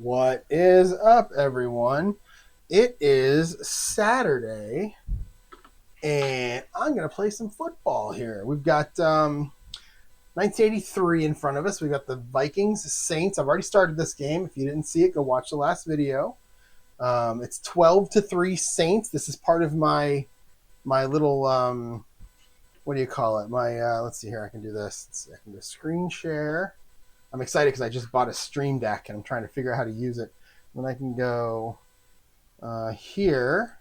What is up, everyone? It is Saturday, and I'm going to play some football here. We've got 1983 in front of us. We've got the Vikings, Saints. I've already started this game. If you didn't see it, go watch the last video. It's 12-3 Saints. This is part of my little, what do you call it? Let's see here. I can do this. I can do screen share. I'm excited because I just bought a Stream Deck and I'm trying to figure out how to use it. Then I can go here.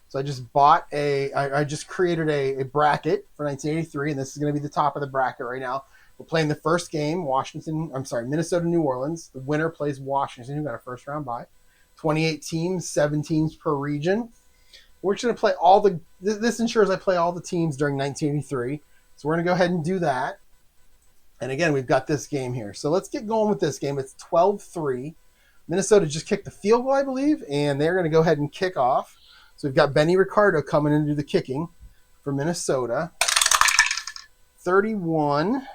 So I just bought I just created a bracket for 1983, and this is going to be the top of the bracket right now. We're playing the first game, Minnesota, New Orleans. The winner plays Washington, who got a first round bye. 28 teams, 7 teams per region. We're just going to play this ensures I play all the teams during 1983. So we're going to go ahead and do that. And again, we've got this game here. So let's get going with this game. It's 12-3. Minnesota just kicked the field goal, I believe, and they're going to go ahead and kick off. So we've got Benny Ricardo coming in to do the kicking for Minnesota. 31.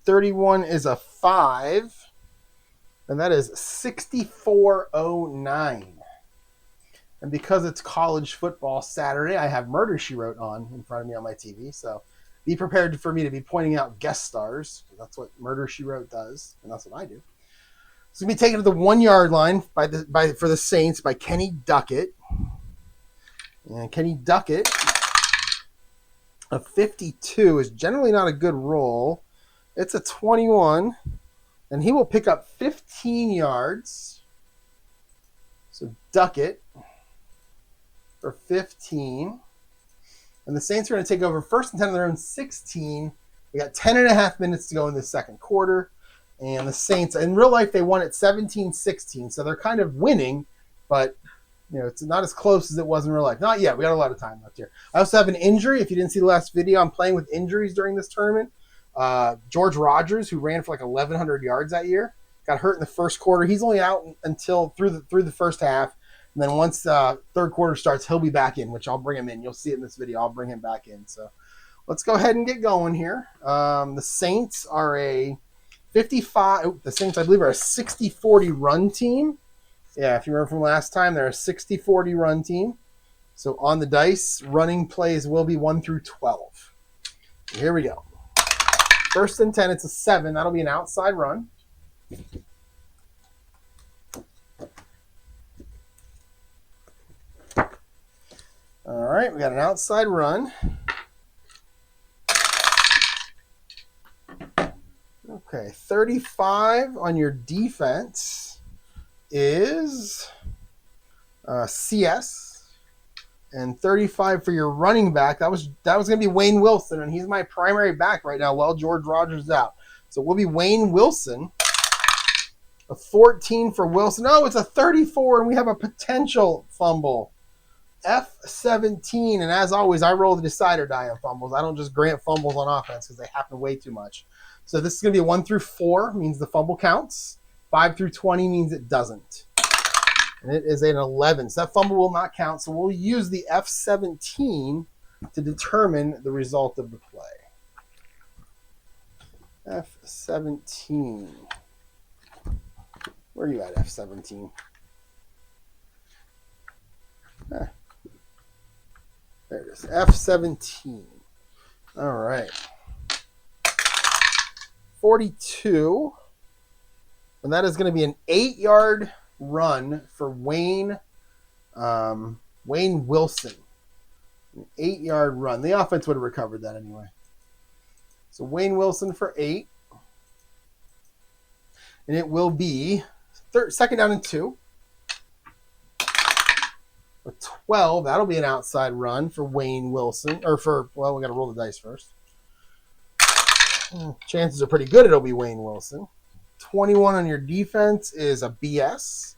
31 is a 5. And that is 6409. And because it's college football Saturday, I have Murder, She Wrote on in front of me on my TV. So be prepared for me to be pointing out guest stars. That's what Murder, She Wrote does, and that's what I do. It's going to be taken to the 1-yard line for the Saints by Kenny Duckett. And Kenny Duckett, a 52, is generally not a good roll. It's a 21, and he will pick up 15 yards. So Duckett for 15. And the Saints are going to take over first and 10 on their own 16. We got 10 and a half minutes to go in the second quarter. And the Saints, in real life, they won at 17-16. So they're kind of winning, but it's not as close as it was in real life. Not yet. We got a lot of time left here. I also have an injury. If you didn't see the last video, I'm playing with injuries during this tournament. George Rogers, who ran for like 1,100 yards that year, got hurt in the first quarter. He's only out until through the first half. And then once third quarter starts, he'll be back in, which I'll bring him in. You'll see it in this video. I'll bring him back in. So let's go ahead and get going here. The Saints are a 55. The Saints, I believe, are a 60-40 run team. Yeah, if you remember from last time, they're a 60-40 run team. So on the dice, running plays will be 1 through 12. Here we go. First and 10, it's a 7. That'll be an outside run. All right, we got an outside run. Okay, 35 on your defense is CS, and 35 for your running back. That was going to be Wayne Wilson, and he's my primary back right now while George Rogers is out. So we'll be Wayne Wilson. A 14 for Wilson. Oh, it's a 34, and we have a potential fumble. F17, and as always, I roll the decider die on fumbles. I don't just grant fumbles on offense because they happen way too much. So this is going to be a 1 through 4, means the fumble counts. 5 through 20 means it doesn't. And it is an 11, so that fumble will not count. So we'll use the F17 to determine the result of the play. F17. Where are you at, F17? There it is, F17. All right. 42. And that is going to be an 8-yard run for Wayne Wilson. An 8-yard run. The offense would have recovered that anyway. So Wayne Wilson for 8. And it will be second down and 2. A 12, that'll be an outside run for Wayne Wilson. We got to roll the dice first. Chances are pretty good it'll be Wayne Wilson. 21 on your defense is a BS.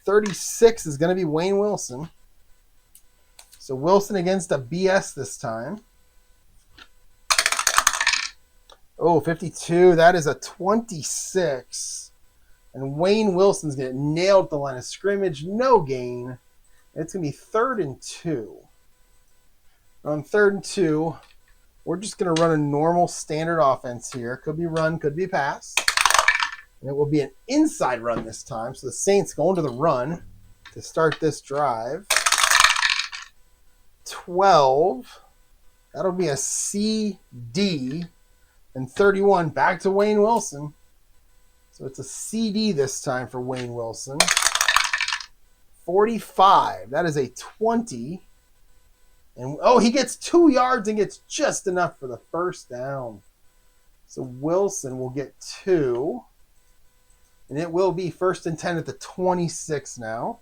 36 is going to be Wayne Wilson. So Wilson against a BS this time. Oh, 52, that is a 26. And Wayne Wilson's going to get nailed at the line of scrimmage. No gain. It's going to be 3rd and 2. On 3rd and 2, we're just going to run a normal standard offense here. Could be run, could be pass. And it will be an inside run this time. So the Saints going to the run to start this drive. 12. That'll be a CD. And 31 back to Wayne Wilson. So it's a CD this time for Wayne Wilson. 45. That is a 20. And he gets 2 yards and gets just enough for the first down. So Wilson will get 2. And it will be 1st and 10 at the 26 now.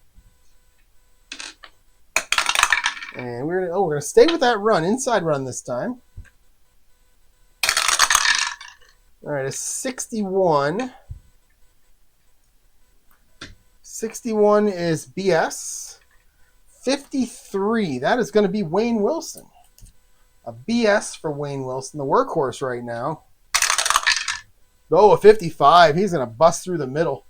And we're gonna stay with that run, inside run this time. All right, a 61. 61 is BS. 53, that is going to be Wayne Wilson. A BS for Wayne Wilson, the workhorse right now. A 55. He's going to bust through the middle.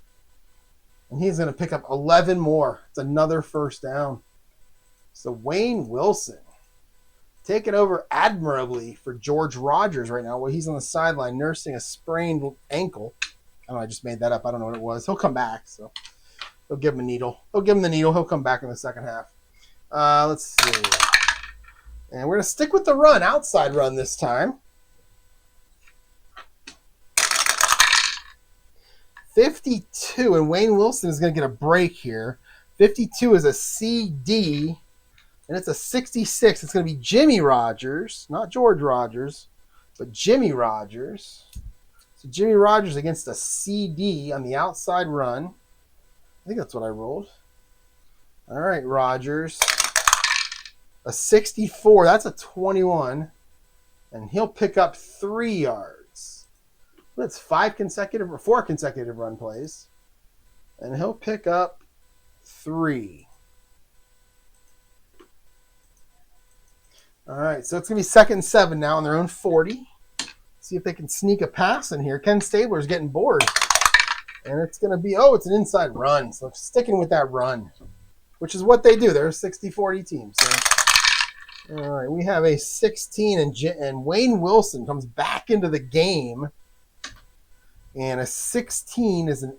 And he's going to pick up 11 more. It's another first down. So Wayne Wilson taking over admirably for George Rogers right now. Well, he's on the sideline nursing a sprained ankle. I don't know, I just made that up. I don't know what it was. He'll come back, so they'll give him a needle. They'll give him the needle. He'll come back in the second half. Let's see. And we're going to stick with the run, outside run this time. 52, and Wayne Wilson is going to get a break here. 52 is a CD, and it's a 66. It's going to be Jimmy Rogers, not George Rogers, but Jimmy Rogers. So Jimmy Rogers against a CD on the outside run. I think that's what I rolled. All right, Rogers. A 64, that's a 21. And he'll pick up 3 yards. That's 4 consecutive run plays. And he'll pick up 3. All right, so it's going to be 2nd and 7 now on their own 40. See if they can sneak a pass in here. Ken Stabler's getting bored. And it's going to be, it's an inside run. So sticking with that run, which is what they do. They're a 60-40 team. So, all right, we have a 16, and Wayne Wilson comes back into the game. And a 16 is an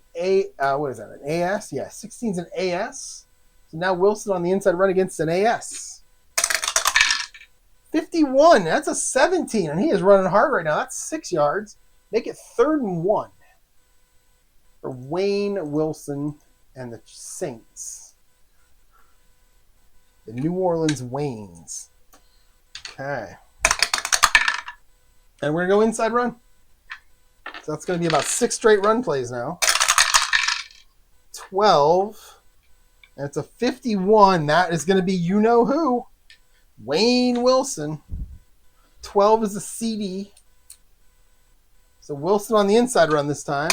what is that, an AS? Yeah, 16 is an AS. So now Wilson on the inside run against an AS. 51, that's a 17, and he is running hard right now. That's 6 yards. Make it 3rd and 1 for Wayne Wilson and the Saints. The New Orleans Waynes. Okay. And we're going to go inside run. So that's going to be about 6 straight run plays now. 12. And it's a 51. That is going to be you-know-who. Wayne Wilson. 12 is a CD. So Wilson on the inside run this time.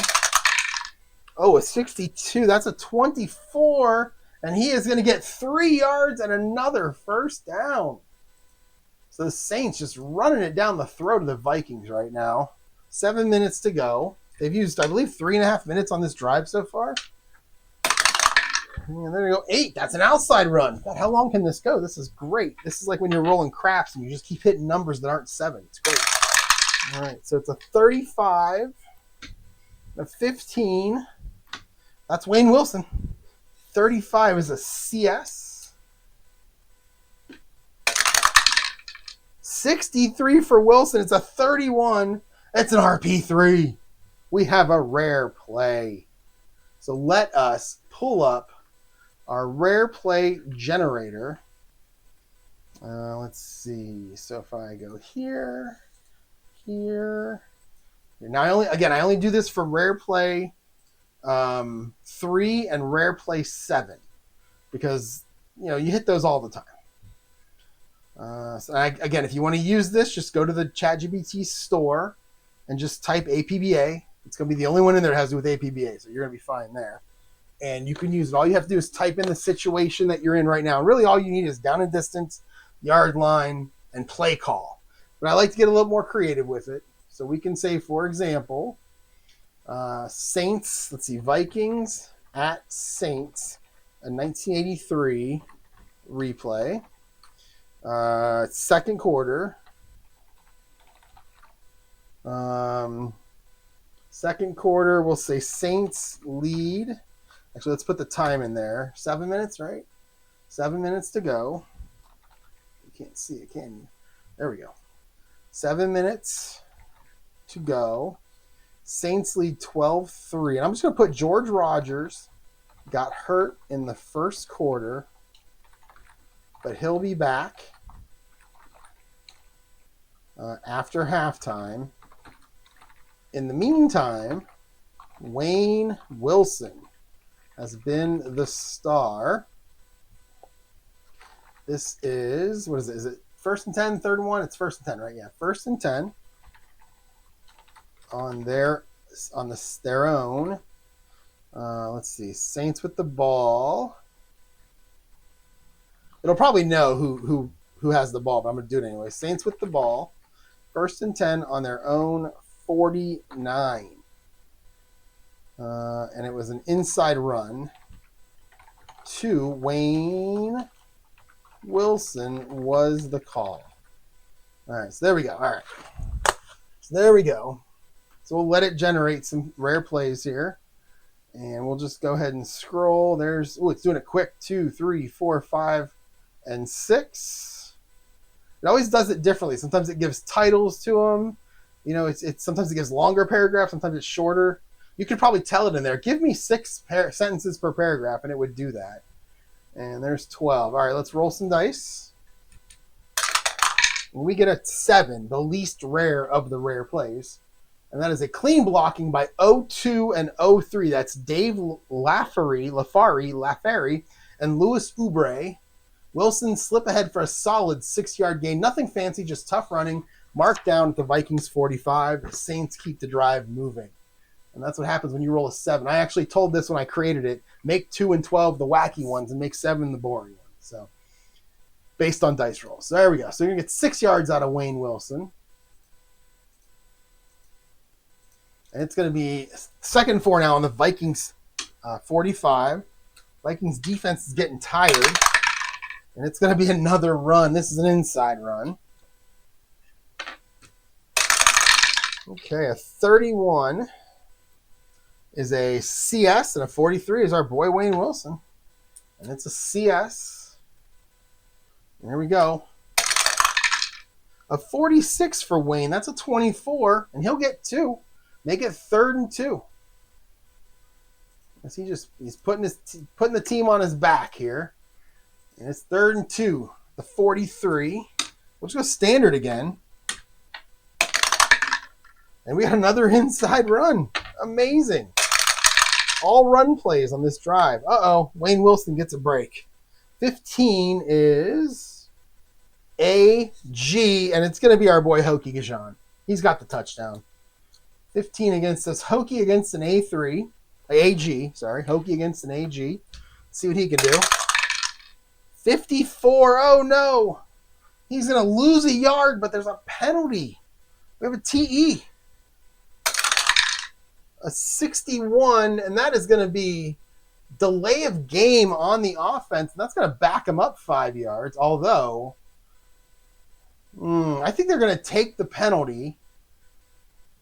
A 62. That's a 24. And he is going to get 3 yards and another first down. So the Saints just running it down the throat of the Vikings right now. 7 minutes to go. They've used, I believe, 3.5 minutes on this drive so far. And there you go. 8. That's an outside run. God, how long can this go? This is great. This is like when you're rolling craps and you just keep hitting numbers that aren't 7. It's great. All right, so it's a 35, a 15. That's Wayne Wilson. 35 is a CS. 63 for Wilson. It's a 31. It's an RP3. We have a rare play. So let us pull up our rare play generator. Let's see. So if I go here. Now I only do this for rare play 3 and rare play 7 because you hit those all the time. Again, if you want to use this, just go to the ChatGPT store and just type APBA. It's going to be the only one in there that has to do with APBA, so you're going to be fine there. And you can use it. All you have to do is type in the situation that you're in right now. And really all you need is down and distance, yard line, and play call. But I like to get a little more creative with it. So we can say, for example, Saints, let's see, Vikings at Saints, a 1983 replay. Second quarter. Second quarter, we'll say Saints lead. Actually, let's put the time in there. 7 minutes, right? 7 minutes to go. You can't see it, can you? There we go. 7 minutes to go. Saints lead 12-3. And I'm just going to put George Rogers got hurt in the first quarter, but he'll be back after halftime. In the meantime, Wayne Wilson has been the star. This is, what is it? Is it 1st and 10, 3rd and 1? It's 1st and 10, right? Yeah, 1st and 10 on their own. Let's see, Saints with the ball. It'll probably know who has the ball, but I'm going to do it anyway. Saints with the ball. 1st and 10 on their own 49. And it was an inside run to Wayne Wilson was the call. All right, so there we go. All right. So there we go. So we'll let it generate some rare plays here. And we'll just go ahead and scroll. There's, it's doing it quick. 2, 3, 4, 5, and 6. It always does it differently. Sometimes it gives titles to them. You know, it's sometimes it gives longer paragraphs. Sometimes it's shorter. You could probably tell it in there. Give me 6 sentences per paragraph, and it would do that. And there's 12. All right, let's roll some dice. And we get a 7, the least rare of the rare plays. And that is a clean blocking by 02 and 03. That's Dave Lafari, and Louis Oubre. Wilson slip ahead for a solid 6-yard gain. Nothing fancy, just tough running. Marked down at the Vikings 45. The Saints keep the drive moving. And that's what happens when you roll a 7. I actually told this when I created it. Make 2 and 12 the wacky ones and make 7 the boring ones. So, based on dice rolls. So there we go. So you're going to get 6 yards out of Wayne Wilson. And it's going to be 2nd and 4 now on the Vikings 45. Vikings defense is getting tired. And it's going to be another run. This is an inside run. Okay, a 31 is a CS, and a 43 is our boy Wayne Wilson. And it's a CS. There we go. A 46 for Wayne. That's a 24, and he'll get 2. Make it 3rd and 2. As he's putting the team on his back here. And it's 3rd and 2. The 43. We'll just go standard again. And we got another inside run. Amazing. All run plays on this drive. Uh-oh. Wayne Wilson gets a break. 15 is AG, and it's going to be our boy Hokie Gajan. He's got the touchdown. 15 against us. Hokie against an A3. AG, sorry. Hokie against an AG. Let's see what he can do. 54. Oh, no. He's going to lose a yard, but there's a penalty. We have a TE. A 61, and that is going to be delay of game on the offense, and that's going to back him up 5 yards, although I think they're going to take the penalty.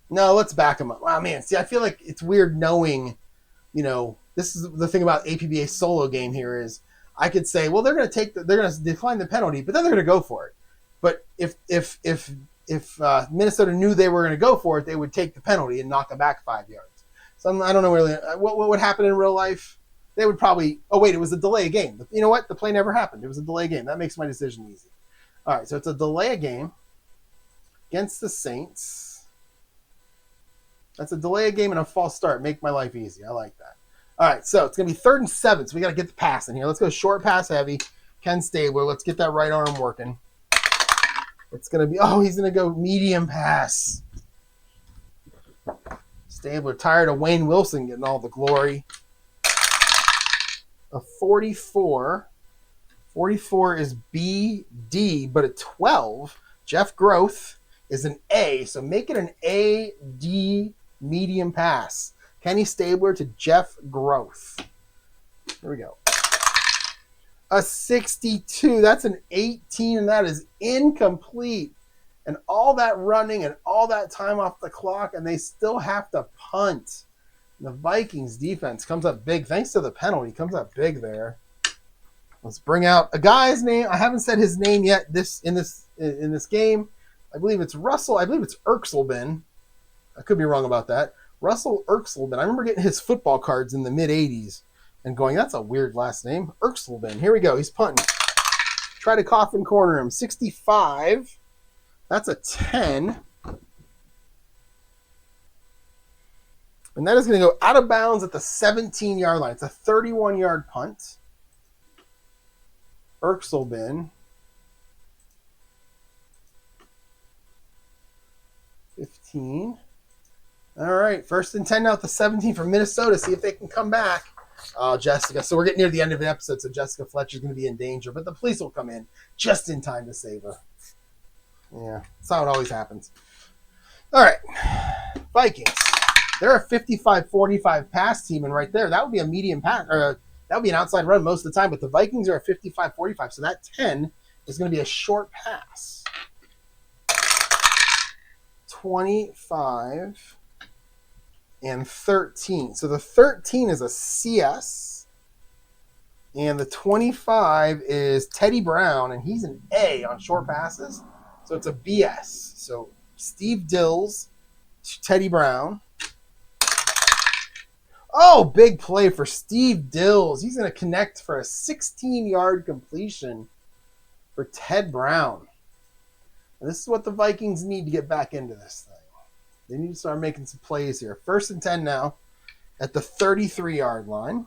No, let's back him up. Wow, man, see, I feel like it's weird knowing, this is the thing about APBA solo game here is I could say, well, they're going to decline the penalty, but then they're going to go for it. But if Minnesota knew they were going to go for it, they would take the penalty and knock them back 5 yards. So I don't know really what would happen in real life. They would probably, it was a delay game. You know what? The play never happened. It was a delay game. That makes my decision easy. All right, so it's a delay game against the Saints. That's a delay game and a false start. Make my life easy. I like that. All right, so it's going to be 3rd and 7, so we got to get the pass in here. Let's go short pass heavy. Ken Stabler, let's get that right arm working. It's going to be, he's going to go medium pass. Stabler tired of Wayne Wilson getting all the glory. A 44. 44 is BD, but a 12, Jeff Groth, is an A. So make it an AD medium pass. Kenny Stabler to Jeff Groth. Here we go. A 62. That's an 18, and that is incomplete. And all that running and all that time off the clock, and they still have to punt. The Vikings defense comes up big. Thanks to the penalty, comes up big there. Let's bring out a guy's name. I haven't said his name yet in this game. I believe it's Russell. I believe it's Erxelbin. I could be wrong about that. Russell Erxelbin. I remember getting his football cards in the mid-'80s and going, that's a weird last name. Erxelbin. Here we go. He's punting. Try to coffin corner him. 65. That's a 10. And that is going to go out of bounds at the 17-yard line. It's a 31-yard punt. Erxelbin. 15. All right. 1st and 10 now at the 17 for Minnesota. See if they can come back. Oh, Jessica. So we're getting near the end of the episode, so Jessica Fletcher's going to be in danger. But the police will come in just in time to save her. Yeah, that's how it always happens. All right. Vikings. They're a 55-45 pass team, and right there, that would be a medium pass, or that would be an outside run most of the time, but the Vikings are a 55-45, so that 10 is going to be a short pass. 25 and 13. So the 13 is a CS, and the 25 is Teddy Brown, and he's an A on short passes, so it's a BS. So Steve Dills, Teddy Brown. Oh, big play for Steve Dills. He's going to connect for a 16-yard completion for Ted Brown. And this is what the Vikings need to get back into this thing. They need to start making some plays here. 1st and 10 now at the 33-yard line.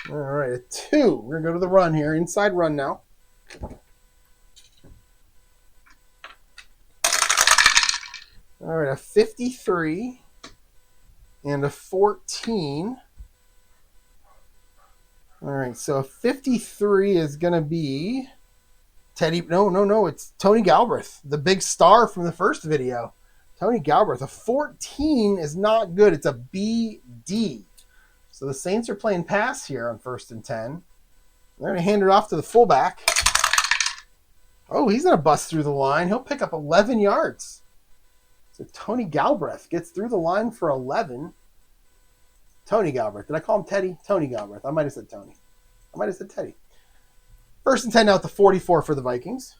All right, a 2. We're going to go to the run here. Inside run now. All right, a 53 and a 14. All right, so a 53 is going to be Teddy. No. It's Tony Galbraith, the big star from the first video. Tony Galbraith. A 14 is not good. It's a BD. So the Saints are playing pass here on 1st and 10. They're going to hand it off to the fullback. Oh, he's going to bust through the line. He'll pick up 11 yards. So Tony Galbraith gets through the line for 11. Tony Galbraith. Did I call him Teddy? Tony Galbraith. I might have said Tony. I might have said Teddy. 1st and 10 now at the 44 for the Vikings.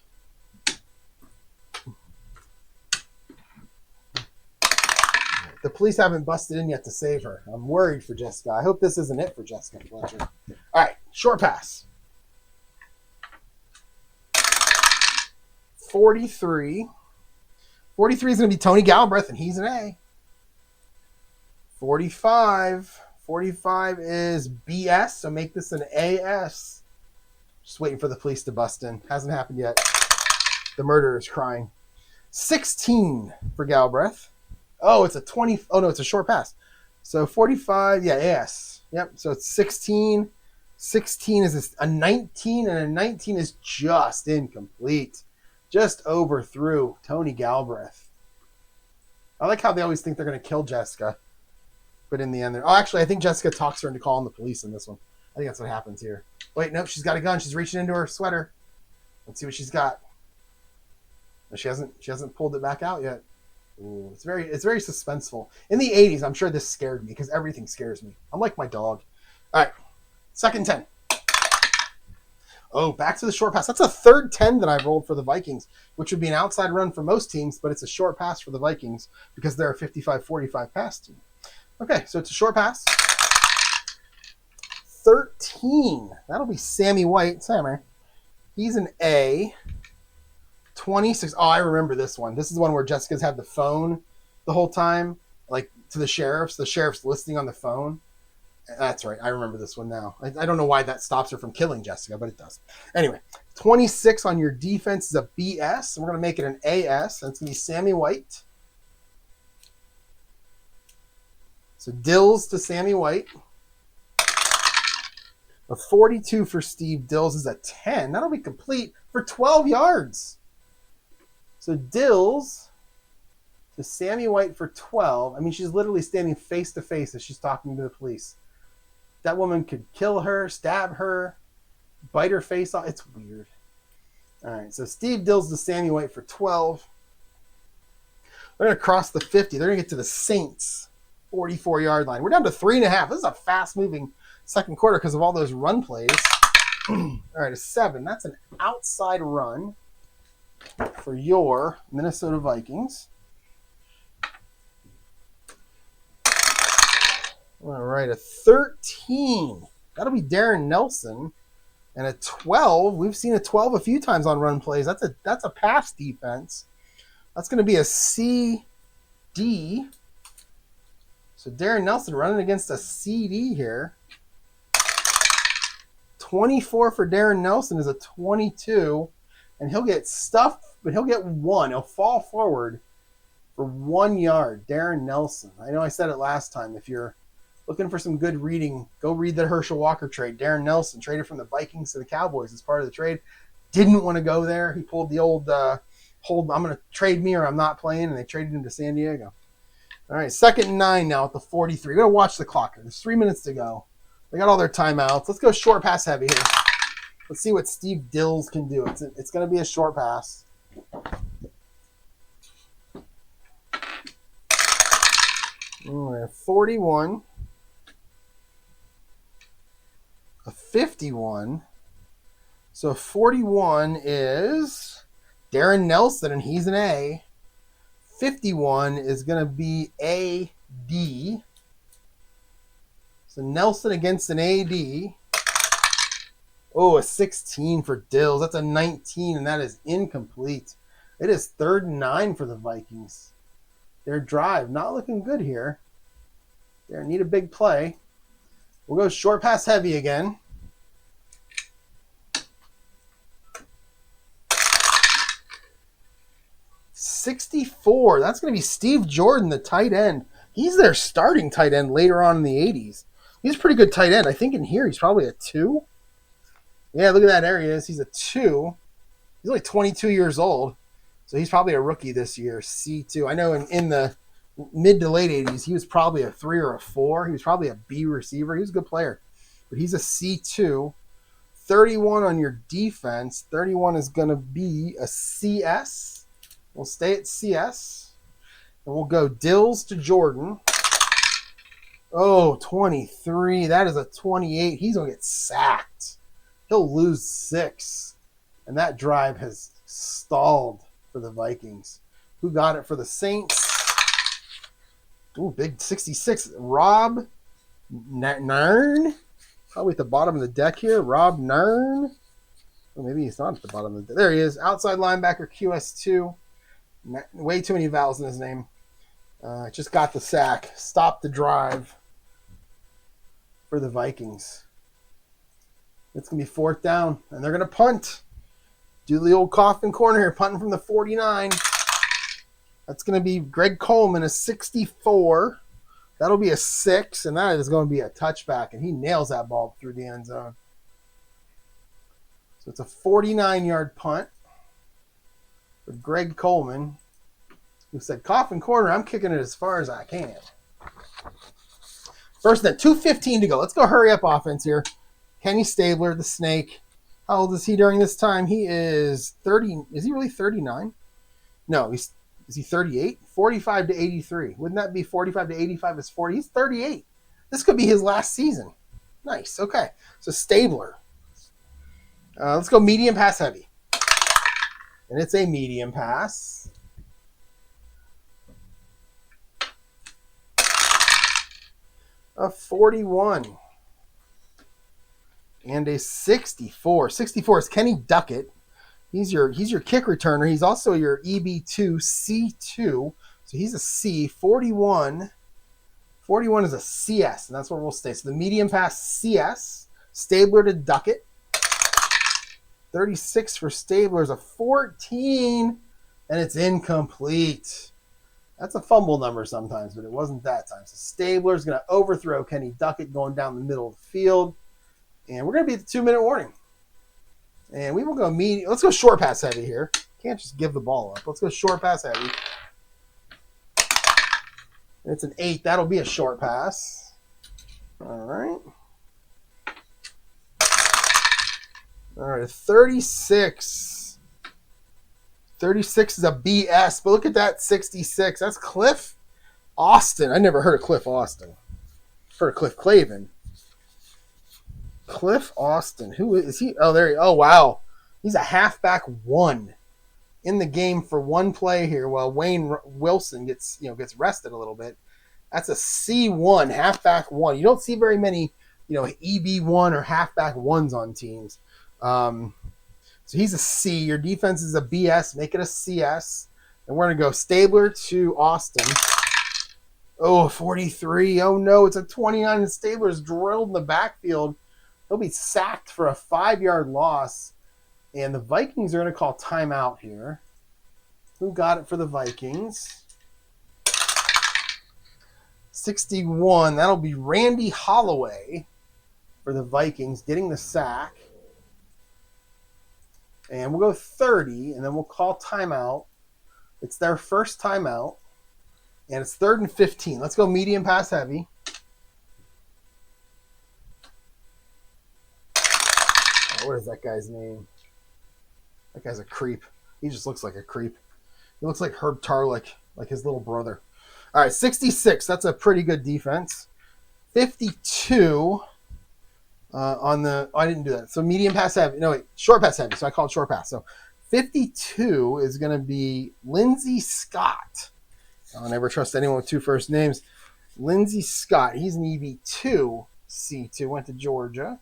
The police haven't busted in yet to save her. I'm worried for Jessica. I hope this isn't it for Jessica Fletcher. All right, short pass. 43. 43 is going to be Tony Galbraith, and he's an A. 45. 45 is BS, so make this an AS. Just waiting for the police to bust in. Hasn't happened yet. The murderer is crying. 16 for Galbraith. Oh, it's a 20. Oh, no, it's a short pass. So 45, yeah, AS. Yep, so it's 16. 16 is a 19, and a 19 is just incomplete. Just overthrew Tony Galbraith. I like how they always think they're going to kill Jessica. But in the end, I think Jessica talks her into calling the police in this one. I think that's what happens here. Wait, nope, she's got a gun. She's reaching into her sweater. Let's see what she's got. She hasn't pulled it back out yet. Ooh, it's very suspenseful. In the 80s, I'm sure this scared me because everything scares me. I'm like my dog. All right, 2nd and 10. Oh, back to the short pass. That's a 3rd 10 that I've rolled for the Vikings, which would be an outside run for most teams, but it's a short pass for the Vikings because they're a 55-45 pass team. Okay, so it's a short pass. 13. That'll be Sammy White. Sammy. He's an A. 26. Oh, I remember this one. This is the one where Jessica's had the phone the whole time, like to the sheriffs. The sheriff's listening on the phone. That's right. I remember this one now. I don't know why that stops her from killing Jessica, but it does. Anyway, 26 on your defense is a BS. And we're going to make it an AS. And it's going to be Sammy White. So Dills to Sammy White. A 42 for Steve Dills is a 10. That'll be complete for 12 yards. So Dills to Sammy White for 12. I mean, she's literally standing face to face as she's talking to the police. That woman could kill her, stab her. bite her face off. It's weird. All right, so Steve Dills to Sammy White for 12. They're going to cross the 50. They're going to get to the Saints 44-yard line. We're down to 3.5. This is a fast-moving second quarter because of all those run plays. All right, a 7. That's an outside run for your Minnesota Vikings. All right, a 13. That'll be Darren Nelson. And a 12. We've seen a 12 a few times on run plays. That's a pass defense. That's going to be a CD. So Darren Nelson running against a CD here. 24 for Darren Nelson is a 22. And he'll get stuffed, but he'll get 1. He'll fall forward for 1 yard. Darren Nelson. I know I said it last time. If you're looking for some good reading, go read the Herschel Walker trade. Darren Nelson traded from the Vikings to the Cowboys as part of the trade. Didn't want to go there. He pulled the old I'm going to trade me or I'm not playing, and they traded him to San Diego. All right, 2nd and 9 now at the 43. We're going to watch the clock here. There's 3 minutes to go. They got all their timeouts. Let's go short pass heavy here. Let's see what Steve Dills can do. It's going to be a short pass. All right, 41. A 51. So 41 is Darren Nelson, and he's an A. 51 is going to be AD. So Nelson against an AD. Oh, a 16 for Dills. That's a 19, and that is incomplete. It is 3rd and 9 for the Vikings. Their drive not looking good here. They need a big play. We'll go short pass heavy again. $64. That's going to be Steve Jordan, the tight end. He's their starting tight end later on in the 80s. He's a pretty good tight end. I think in here he's probably a 2. Yeah, look at that. There he is. He's a 2. He's only 22 years old. So he's probably a rookie this year, C2. I know in the mid to late 80s, he was probably a 3 or a 4. He was probably a B receiver. He was a good player. But he's a C2. 31 on your defense. 31 is going to be a CS. We'll stay at CS. And we'll go Dills to Jordan. Oh, 23. That is a 28. He's going to get sacked. He'll lose 6. And that drive has stalled for the Vikings. Who got it for the Saints? Ooh, big 66. Rob Nern. Probably at the bottom of the deck here. Rob Nern. Or maybe he's not at the bottom of the deck. There he is. Outside linebacker, QS2. Way too many vowels in his name. Just got the sack. Stopped the drive for the Vikings. It's going to be 4th down. And they're going to punt. Do the old coffin corner here. Punting from the 49. That's going to be Greg Coleman, a 64. That'll be a 6. And that is going to be a touchback. And he nails that ball through the end zone. So it's a 49-yard punt for Greg Coleman, who said, coffin corner, I'm kicking it as far as I can. First and 2:15 to go. Let's go hurry up offense here. Kenny Stabler, the snake. How old is he during this time? He is 30. Is he really 39? No, is he 38? 45 to 83. Wouldn't that be 45 to 85 is 40? He's 38. This could be his last season. Nice. Okay. So Stabler. Let's go medium pass heavy. And it's a medium pass. A 41. And a 64. 64 is Kenny Duckett. He's your kick returner. He's also your EB2, C2. So he's a C. 41. 41 is a CS, and that's where we'll stay. So the medium pass, CS. Stabler to Duckett. 36 for Stabler is a 14, and it's incomplete. That's a fumble number sometimes, but it wasn't that time. So Stabler's going to overthrow Kenny Duckett going down the middle of the field. And we're going to be at the 2-minute warning. And we will go medium. Let's go short pass heavy here. Can't just give the ball up. Let's go short pass heavy. It's an 8. That'll be a short pass. All right. All right, 36. 36 is a BS, but look at that 66. That's Cliff Austin. I never heard of Cliff Austin. Heard of Cliff Clavin. Cliff Austin. Who is he? Oh, there he. Oh, wow. He's a halfback 1 in the game for one play here, while Wayne Wilson gets rested a little bit. That's a C1, halfback 1. You don't see very many, EB1 or halfback 1s on teams. So he's a C. Your defense is a BS. Make it a CS. And we're going to go Stabler to Austin. Oh, 43. Oh, no. It's a 29. And Stabler's drilled in the backfield. He'll be sacked for a 5-yard loss. And the Vikings are going to call timeout here. Who got it for the Vikings? 61. That'll be Randy Holloway for the Vikings getting the sack. And we'll go 30, and then we'll call timeout. It's their first timeout. And it's 3rd and 15. Let's go medium pass heavy. Oh, what is that guy's name? That guy's a creep. He just looks like a creep. He looks like Herb Tarlick, like his little brother. All right, 66. That's a pretty good defense. 52 on the... Oh, I didn't do that. So medium pass heavy. No, wait. Short pass heavy. So I call it short pass. So 52 is going to be Lindsey Scott. I'll never trust anyone with 2 first names. Lindsey Scott. He's an EB2, C2. Went to Georgia.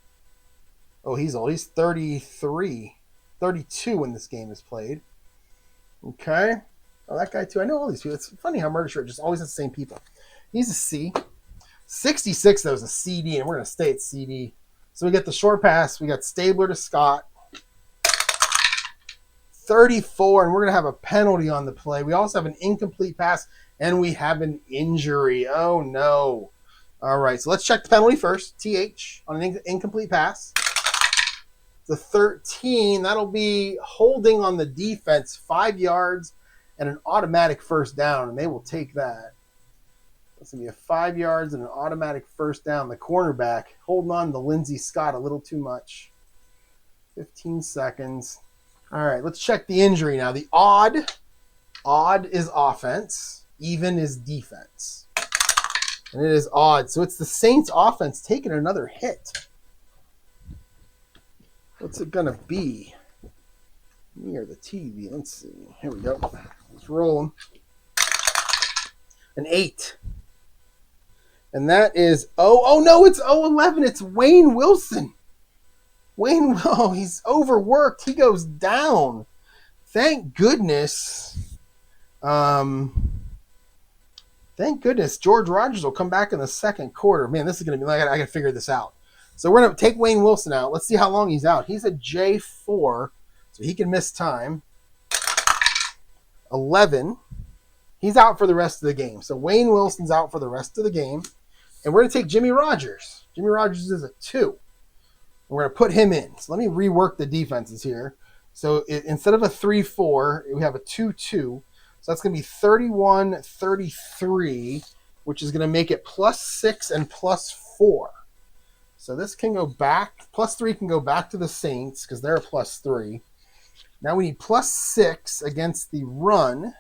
Oh, he's old. He's 33. 32 when this game is played. Okay. Oh, that guy too. I know all these people. It's funny how Murder Shirt just always has the same people. He's a C. 66, though, is a CD, and we're going to stay at CD. So we get the short pass. We got Stabler to Scott. 34, and we're going to have a penalty on the play. We also have an incomplete pass, and we have an injury. Oh, no. All right, so let's check the penalty first. TH on an incomplete pass. The 13, that'll be holding on the defense, 5 yards, and an automatic first down, and they will take that. That's going to be a 5 yards and an automatic first down. The cornerback holding on to Lindsey Scott a little too much. 15 seconds. All right, let's check the injury now. The odd is offense, even is defense. And it is odd. So it's the Saints offense taking another hit. What's it going to be? Near the TV. Let's see. Here we go. Let's roll them. An 8. And that is, oh no, it's 0-11. It's Wayne Wilson. He's overworked. He goes down. Thank goodness. Thank goodness George Rogers will come back in the second quarter. Man, this is going to be, I got to figure this out. So we're going to take Wayne Wilson out. Let's see how long he's out. He's a J4, so he can miss time. 11. He's out for the rest of the game. So Wayne Wilson's out for the rest of the game. And we're going to take Jimmy Rogers. Jimmy Rogers is a 2. We're going to put him in. So let me rework the defenses here. So instead of a 3-4, we have a 2-2. So that's going to be 31-33, which is going to make it +6 and +4. So this can go back. +3 can go back to the Saints because they're a +3. Now we need +6 against the run.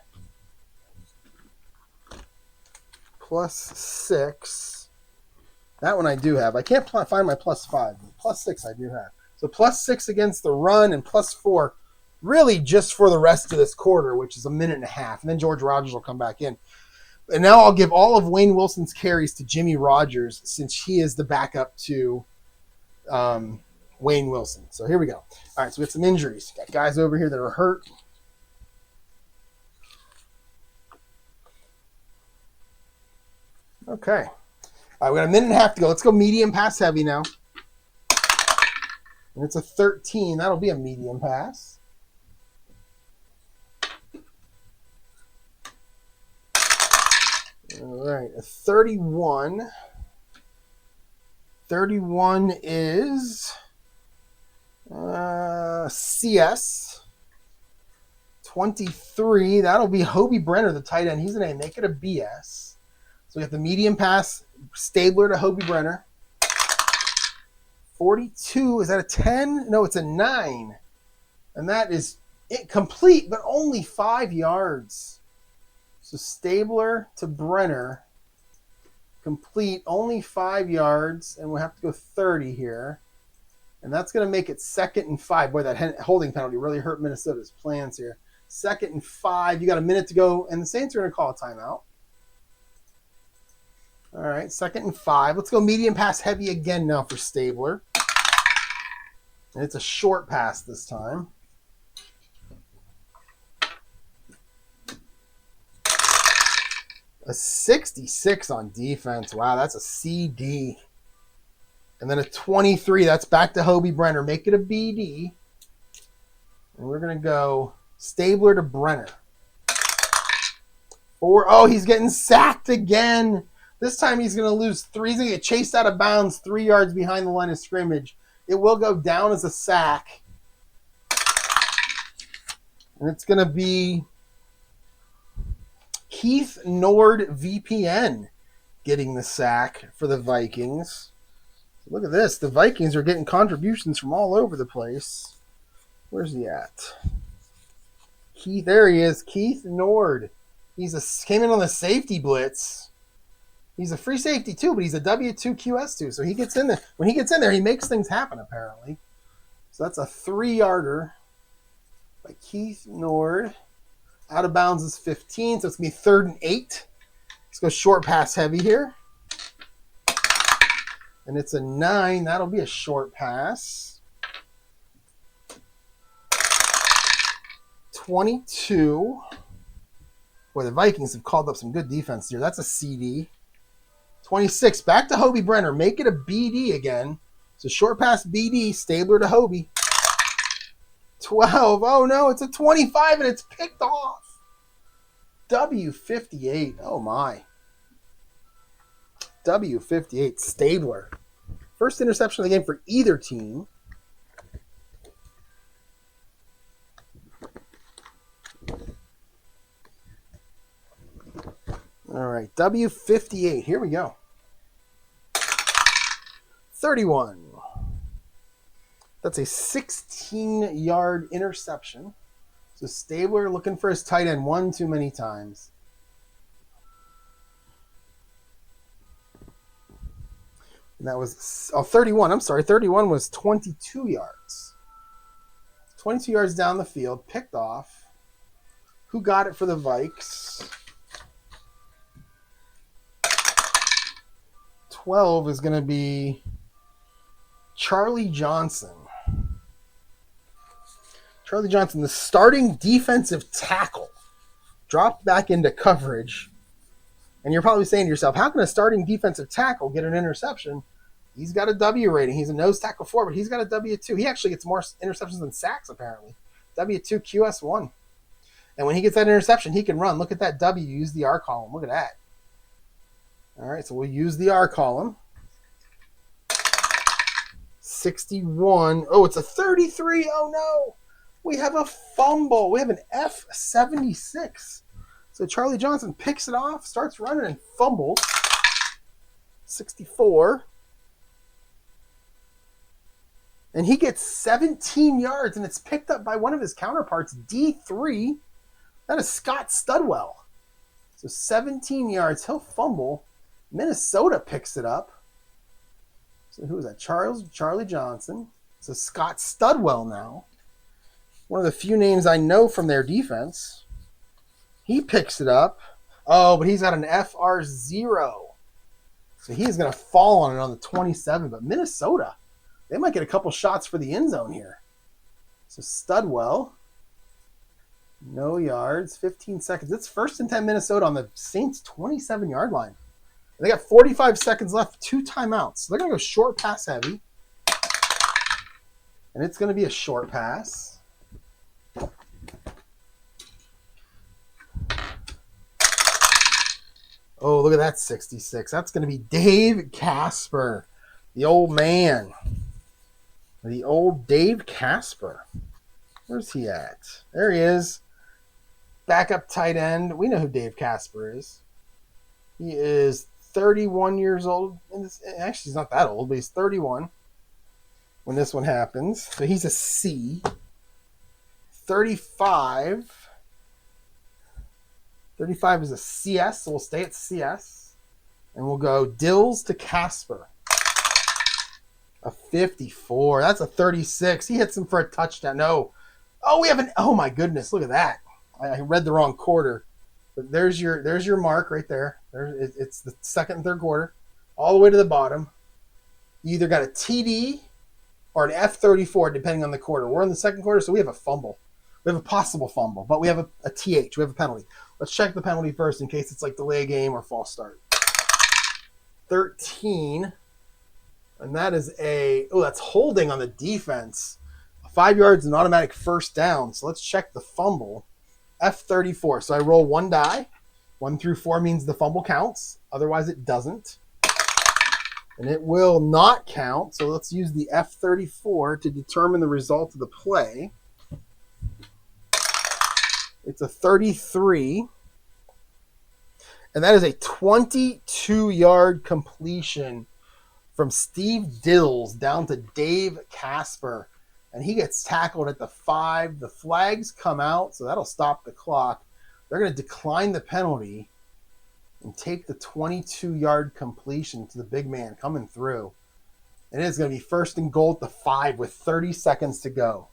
+6. That one I do have. I can't find my +5. +6 I do have. So +6 against the run and +4 really just for the rest of this quarter, which is a minute and a half. And then George Rogers will come back in. And now I'll give all of Wayne Wilson's carries to Jimmy Rogers since he is the backup to Wayne Wilson. So here we go. All right, so we have some injuries. Got guys over here that are hurt. Okay. All right, we got a minute and a half to go. Let's go medium pass heavy now. And it's a 13. That'll be a medium pass. All right, a 31. 31 is CS. 23, that'll be Hobie Brenner, the tight end. He's going to make it a BS. So we have the medium pass, Stabler to Hobie Brenner. 42. Is that a 10? No, it's a 9. And that is incomplete, but only 5 yards. So Stabler to Brenner. Complete, only 5 yards. And we'll have to go 30 here. And that's going to make it 2nd and 5. Boy, that holding penalty really hurt Minnesota's plans here. 2nd and 5. You got a minute to go. And the Saints are going to call a timeout. All right, 2nd and 5. Let's go medium pass heavy again now for Stabler. And it's a short pass this time. A 66 on defense. Wow, that's a CD. And then a 23. That's back to Hobie Brenner. Make it a BD. And we're going to go Stabler to Brenner. 4. Oh, he's getting sacked again. This time he's going to lose 3. He's going to get chased out of bounds 3 yards behind the line of scrimmage. It will go down as a sack. And it's going to be Keith Nord VPN getting the sack for the Vikings. Look at this. The Vikings are getting contributions from all over the place. Where's he at? Keith, there he is. Keith Nord. Came in on the safety blitz. He's a free safety too, but he's a W2 QS2. So he gets in there. When he gets in there, he makes things happen apparently. So that's a 3-yarder by Keith Nord. Out of bounds is 15, so it's going to be 3rd and 8. Let's go short pass heavy here. And it's a 9. That'll be a short pass. 22. Boy, the Vikings have called up some good defense here. That's a CD. 26. Back to Hobie Brenner. Make it a BD again. So short pass BD. Stabler to Hobie. 12. Oh, no. It's a 25, and it's picked off. W58. Oh, my. W58. Stabler. First interception of the game for either team. All right. W58. Here we go. 31. That's a 16-yard interception. So Stabler looking for his tight end one too many times. And that was 31. I'm sorry. 31 was 22 yards. 22 yards down the field. Picked off. Who got it for the Vikes? 12 is going to be Charlie Johnson. Charlie Johnson, the starting defensive tackle, dropped back into coverage. And you're probably saying to yourself, how can a starting defensive tackle get an interception? He's got a W rating. He's a nose tackle 4, but he's got a W2. He actually gets more interceptions than sacks, apparently. W2 QS1. And when he gets that interception, he can run. Look at that W. Use the R column. Look at that. All right, so we'll use the R column. 61. Oh, it's a 33. Oh, no. We have a fumble. We have an F76. So Charlie Johnson picks it off, starts running, and fumbles. 64. And he gets 17 yards, and it's picked up by one of his counterparts, D3. That is Scott Studwell. So 17 yards. He'll fumble. Minnesota picks it up. So who is that? Charlie Johnson. So Scott Studwell now. One of the few names I know from their defense. He picks it up. Oh, but he's got an FR0. So he's going to fall on it on the 27. But Minnesota, they might get a couple shots for the end zone here. So Studwell. No yards. 15 seconds. It's 1st and 10 Minnesota on the Saints' 27-yard line. They got 45 seconds left. 2 timeouts. So they're going to go short pass heavy. And it's going to be a short pass. Oh, look at that 66. That's going to be Dave Casper, the old man. The old Dave Casper. Where's he at? There he is. Backup tight end. We know who Dave Casper is. He is 31 years old. Actually, he's not that old, but he's 31. when this one happens. So he's a C. 35. 35 is a CS, so we'll stay at CS. And we'll go Dills to Casper. A 54. That's a 36. He hits him for a touchdown. No. Oh, we have an... Oh, my goodness. Look at that. I read the wrong quarter. But there's your mark right there. It's the second and third quarter. All the way to the bottom. You either got a TD or an F34, depending on the quarter. We're in the second quarter, so we have a fumble. We have a possible fumble, but we have a TH. We have a penalty. Let's check the penalty first in case it's like delay a game or false start. 13. And that is that's holding on the defense. 5 yards, an automatic first down. So let's check the fumble. F34. So I roll one die. 1 through 4 means the fumble counts. Otherwise, it doesn't. And it will not count. So let's use the F34 to determine the result of the play. It's a 33. And that is a 22-yard completion from Steve Dills down to Dave Casper. And he gets tackled at the 5. The flags come out, so that'll stop the clock. They're going to decline the penalty and take the 22-yard completion to the big man coming through. And it is going to be first and goal at the 5 with 30 seconds to go.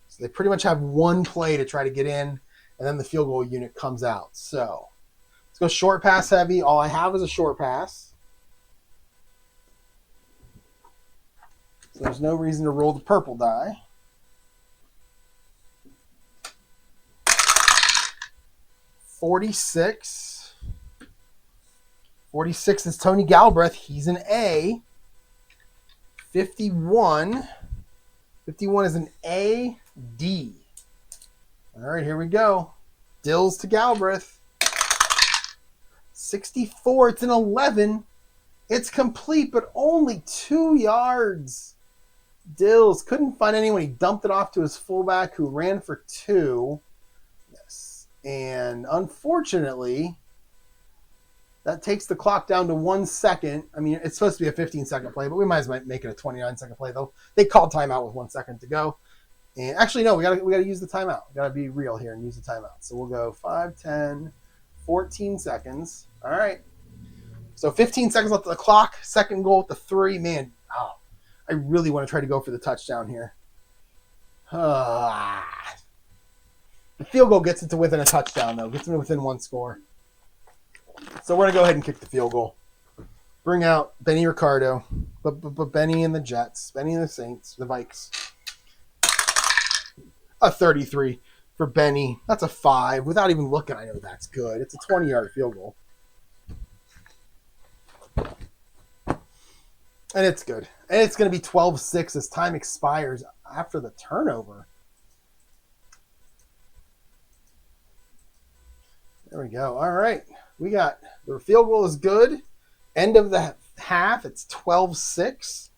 So they pretty much have one play to try to get in, and then the field goal unit comes out. So let's go short pass heavy. All I have is a short pass. So there's no reason to roll the purple die. .46. 46 is Tony Galbraith. He's an A. 51. 51 is an A-D. All right, here we go. Dills to Galbraith. 64. It's an 11. It's complete, but only 2 yards. Dills couldn't find anyone. He dumped it off to his fullback who ran for 2. Yes. And unfortunately, that takes the clock down to 1 second. I mean, it's supposed to be a 15-second play, but we might as well make it a 29-second play, though. They called timeout with 1 second to go. And actually, no, we gotta use the timeout. We gotta be real here and use the timeout. So we'll go 5, 10, 14 seconds. All right. So 15 seconds left on the clock. Second goal at the 3. Man, I really want to try to go for the touchdown here. The field goal gets it to within a touchdown, though. Gets it within 1 score. So we're going to go ahead and kick the field goal. Bring out Benny Ricardo. But Benny and the Jets. Benny and the Saints. The Vikes. A 33 for Benny. That's a 5. Without even looking, I know that's good. It's a 20-yard field goal. And it's good. And it's going to be 12-6 as time expires after the turnover. There we go. All right. We got the field goal is good. End of the half, it's 12-6.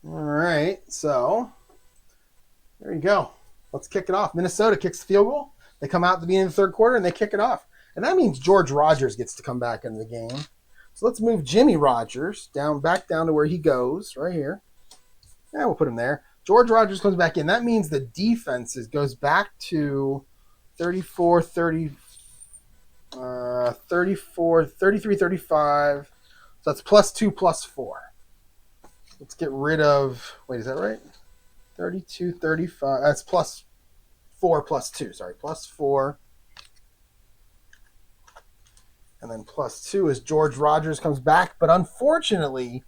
All right. So there you go. Let's kick it off. Minnesota kicks the field goal. They come out at the beginning of the third quarter and they kick it off. And that means George Rogers gets to come back into the game. So let's move Jimmy Rogers back down to where he goes, right here. Yeah, we'll put him there. George Rogers comes back in. That means the defense goes back to 34, 30, 34, 33, 35. So that's +2, +4. Let's get rid of, wait, is that right? 32, 35. That's +4, +2. Sorry, +4. And then +2 is George Rogers comes back. But unfortunately,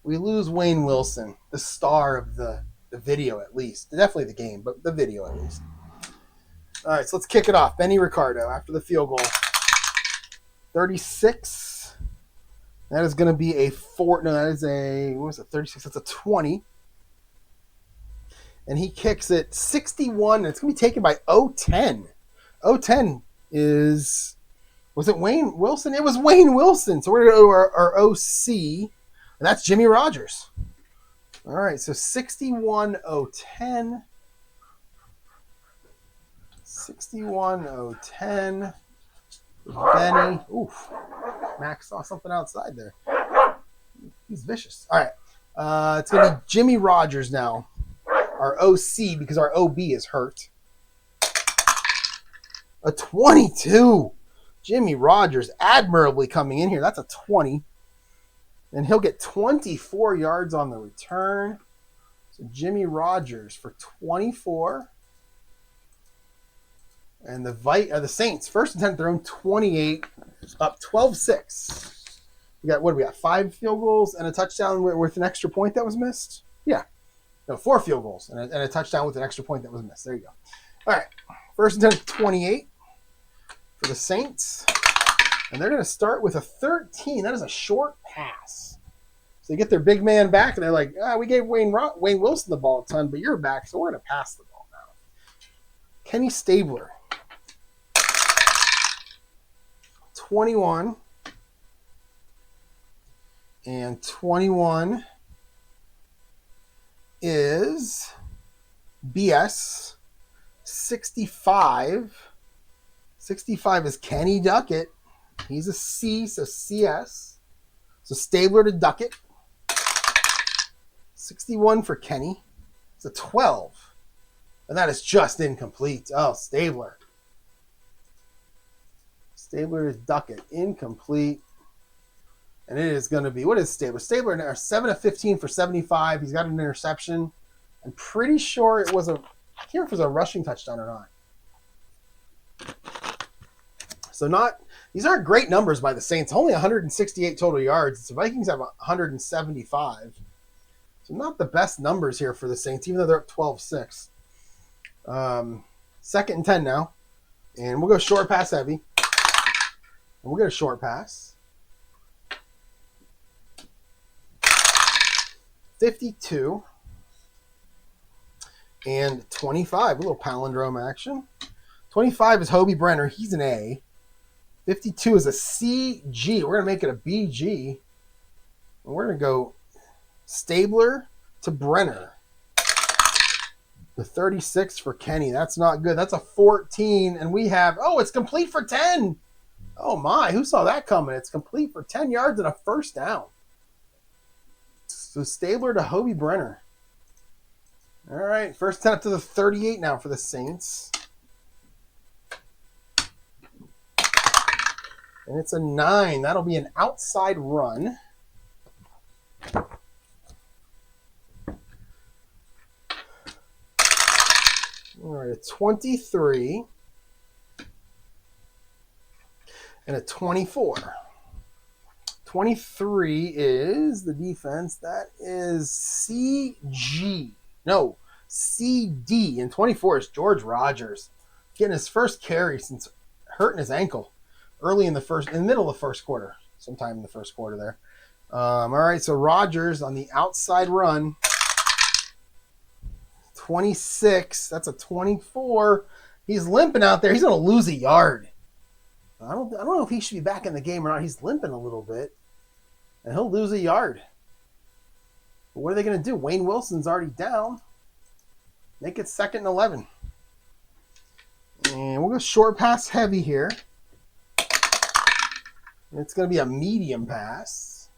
we lose Wayne Wilson, the star of the video at least. Definitely the game, but the video at least. All right, so let's kick it off. Benny Ricardo after the field goal. 36. That is going to be a 4. No, that is a, what was it, 36? That's a 20. And he kicks it 61. And it's going to be taken by 010. 010 is... Was it Wayne Wilson? It was Wayne Wilson. So we're going to go to our OC, and that's Jimmy Rogers. All right, so 61-010. 61-010. Benny. Oof. Max saw something outside there. He's vicious. All right. It's going to be Jimmy Rogers now. Our OC, because our OB is hurt. A 22. Jimmy Rogers admirably coming in here. That's a 20. And he'll get 24 yards on the return. So Jimmy Rogers for 24. And the Saints, first and 10 at their own 28, up 12-6. What do we got? 5 field goals and a touchdown with an extra point that was missed? Yeah. No, 4 field goals and a touchdown with an extra point that was missed. There you go. All right. First and 10 at 28 for the Saints. And they're going to start with a 13. That is a short pass. So they get their big man back, and they're like, we gave Wayne Wilson the ball a ton, but you're back, so we're going to pass the ball now. Kenny Stabler. 21. And 21 is BS. 65. 65 is Kenny Duckett. He's a C, so CS. So Stabler to Duckett. 61 for Kenny. It's a 12. And that is just incomplete. Oh, Stabler. Stabler to Duckett. Incomplete. And it is going to be, what is Stabler? Stabler, 7 of 15 for 75. He's got an interception. I'm pretty sure it was I can't remember if it was a rushing touchdown or not. So these aren't great numbers by the Saints. Only 168 total yards. The Vikings have 175. So not the best numbers here for the Saints, even though they're up 12-6. Second and 10 now. And we'll go short pass heavy. And we'll get a short pass. 52 and 25. A little palindrome action. 25 is Hobie Brenner. He's an A. 52 is a CG. We're going to make it a BG. And we're going to go Stabler to Brenner. The 36 for Kenny. That's not good. That's a 14. And we have, it's complete for 10. Oh my, who saw that coming? It's complete for 10 yards and a first down. So Stabler to Hobie Brenner. All right, first 10 up to the 38 now for the Saints. And it's a 9. That'll be an outside run. All right, a 23 and a 24. 23 is the defense. That is CG. No, CD. And 24 is George Rogers. Getting his first carry since hurting his ankle in the middle of the first quarter. Sometime in the first quarter there. All right, so Rogers on the outside run. 26. That's a 24. He's limping out there. He's going to lose a yard. I don't know if he should be back in the game or not. He's limping a little bit. And he'll lose a yard. But what are they going to do? Wayne Wilson's already down. Make it 2nd and 11. And we'll go short pass heavy here. And it's going to be a medium pass.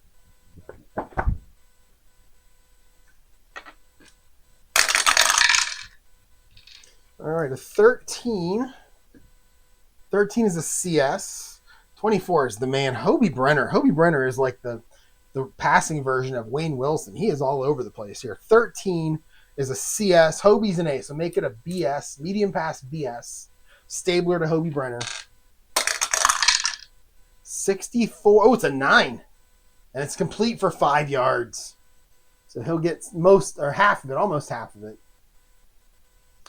All right, a 13. 13 is a CS. 24 is the man, Hobie Brenner. Hobie Brenner is like the passing version of Wayne Wilson. He is all over the place here. 13 is a CS. Hobie's an A, so make it a BS. Medium pass BS. Stabler to Hobie Brenner. 64. Oh, it's a 9. And it's complete for 5 yards. So he'll get half of it, almost half of it.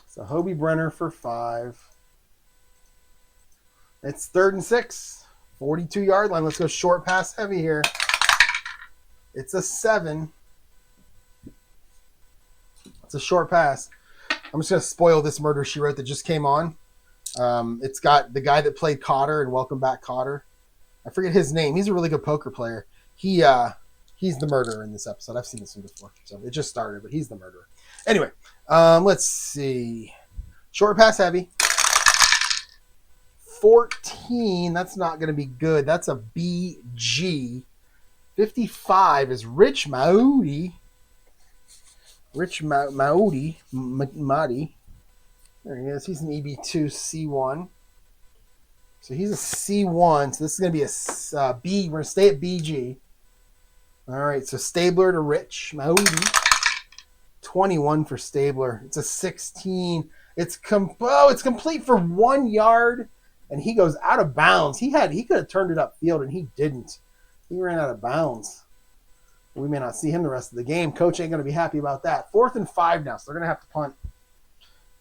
So Hobie Brenner for 5. It's 3rd and 6. 42-yard line. Let's go short pass heavy here. It's a 7. It's a short pass. I'm just going to spoil this Murder, She Wrote that just came on. It's got the guy that played Cotter and Welcome Back Cotter. I forget his name. He's a really good poker player. He's the murderer in this episode. I've seen this one before. So it just started, but he's the murderer. Anyway, let's see. Short pass heavy. 14. That's not going to be good. That's a BG. 55 is Rich Maudi. Maudi. There he is. He's an EB2 C1. So he's a C1. So this is going to be a B. We're going to stay at BG. All right. So Stabler to Rich Maudi. 21 for Stabler. It's a 16. It's complete for 1 yard, and he goes out of bounds. He could have turned it upfield, and he didn't. He ran out of bounds. We may not see him the rest of the game. Coach ain't going to be happy about that. 4th and 5 now, so they're going to have to punt.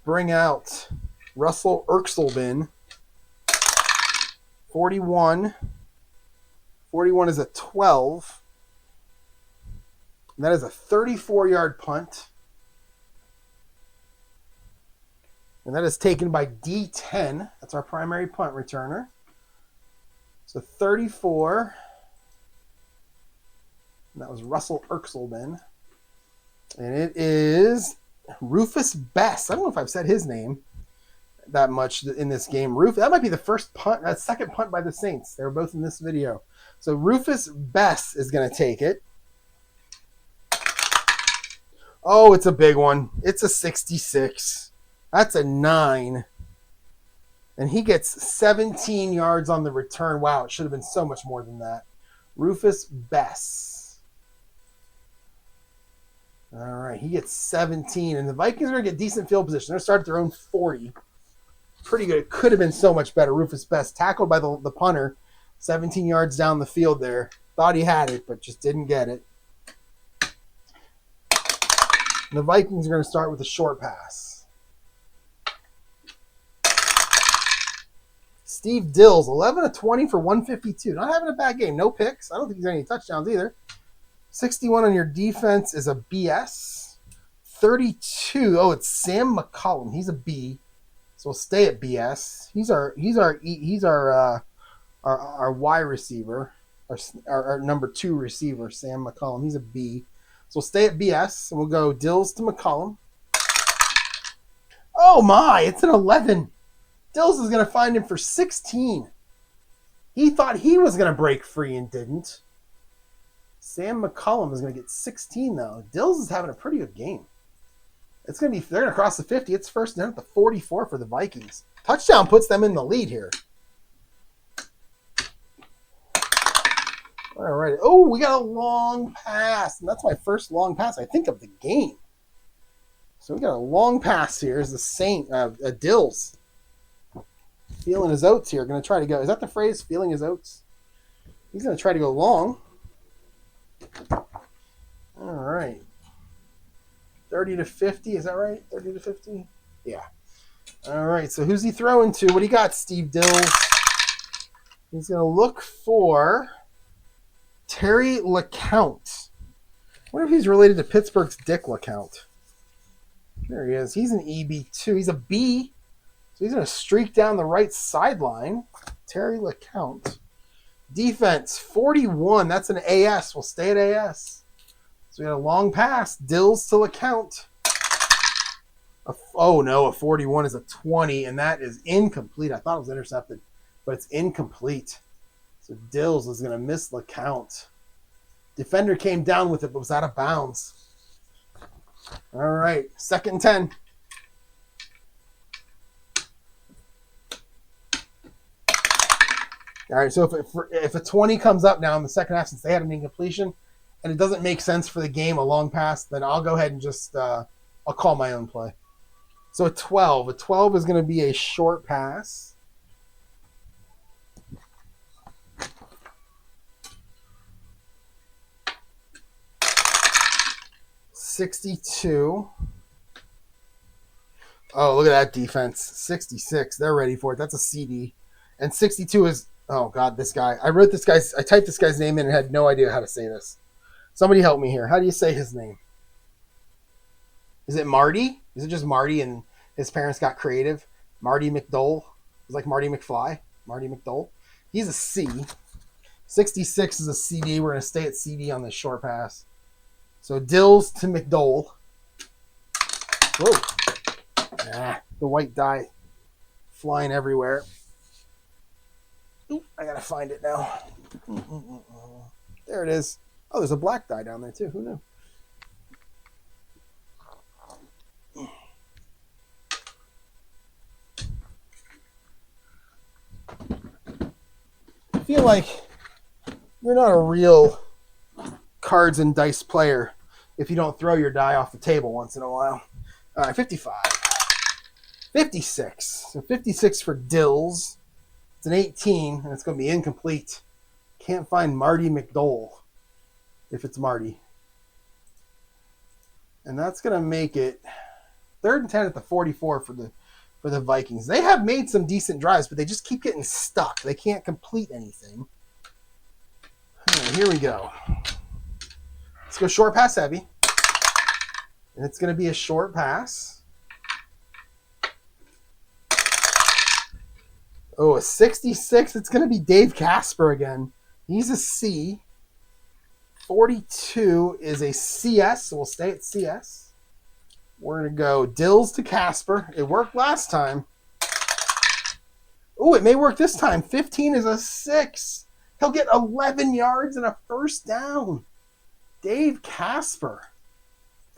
Bring out Russell Erxelbin. 41. 41 is a 12. And that is a 34-yard punt. And that is taken by D10. That's our primary punt returner. So 34. And that was Russell Erxelbin. And it is Rufus Bess. I don't know if I've said his name that much in this game. That might be the first punt, second punt by the Saints. They were both in this video. So Rufus Bess is going to take it. Oh, it's a big one. It's a 66. That's a 9. And he gets 17 yards on the return. Wow, it should have been so much more than that. Rufus Bess. All right, he gets 17. And the Vikings are going to get decent field position. They're going to start at their own 40. Pretty good. It could have been so much better. Rufus Bess tackled by the punter. 17 yards down the field there. Thought he had it, but just didn't get it. And the Vikings are going to start with a short pass. Steve Dills, 11 of 20 for 152. Not having a bad game. No picks. I don't think he's got any touchdowns either. 61 on your defense is a BS. 32. Oh, it's Sam McCollum. He's a B. So we'll stay at BS. He's our Y receiver, our number 2 receiver, Sam McCollum. He's a B. So we'll stay at BS, and we'll go Dills to McCollum. Oh my, it's an 11. Dills is going to find him for 16. He thought he was going to break free and didn't. Sam McCollum is going to get 16 though. Dills is having a pretty good game. It's going to be, they're going to cross the 50. It's first down at the 44 for the Vikings. Touchdown puts them in the lead here. All right. Oh, we got a long pass. And that's my first long pass, I think, of the game. So we got a long pass here. Is the Dills. Feeling his oats here. Going to try to go. Is that the phrase? Feeling his oats? He's going to try to go long. All right. 30 to 50. Is that right? 30 to 50? Yeah. All right. So who's he throwing to? What do you got, Steve Dills? He's going to look for Terry LeCount. I wonder if he's related to Pittsburgh's Dick LeCount. There he is. He's an EB2. He's a B. So he's going to streak down the right sideline. Terry LeCount. Defense, 41. That's an AS. We'll stay at AS. So we got a long pass. Dills to LeCount. Oh, no. A 41 is a 20, and that is incomplete. I thought it was intercepted, but it's incomplete. So Dills is going to miss LeCount. Defender came down with it, but was out of bounds. All right. 2nd and 10. All right, so if a 20 comes up now in the second half, since they had an incompletion, and it doesn't make sense for the game, a long pass, then I'll go ahead and just I'll call my own play. So a 12. A 12 is going to be a short pass. $62. Oh, look at that defense. 66. They're ready for it. That's a CD. And 62 is... Oh, God, this guy. I typed this guy's name in and had no idea how to say this. Somebody help me here. How do you say his name? Is it Marty? Is it just Marty and his parents got creative? Marty McDole? It's like Marty McFly. Marty McDole. He's a C. 66 is a CD. We're going to stay at CD on this short pass. So Dills to McDole. Whoa. The white dye flying everywhere. Oop, I gotta find it now. There it is. Oh, there's a black die down there too. Who knew? I feel like you're not a real cards and dice player if you don't throw your die off the table once in a while. All right, 55. 56. So 56 for Dills. It's an 18, and it's going to be incomplete. Can't find Marty McDowell, if it's Marty. And that's going to make it 3rd and 10 at the 44 for the Vikings. They have made some decent drives, but they just keep getting stuck. They can't complete anything. All right, here we go. Let's go short pass heavy. And it's going to be a short pass. Oh, a 66. It's going to be Dave Casper again. He's a C. 42 is a CS, so we'll stay at CS. We're going to go Dills to Casper. It worked last time. Oh, it may work this time. 15 is a 6. He'll get 11 yards and a first down. Dave Casper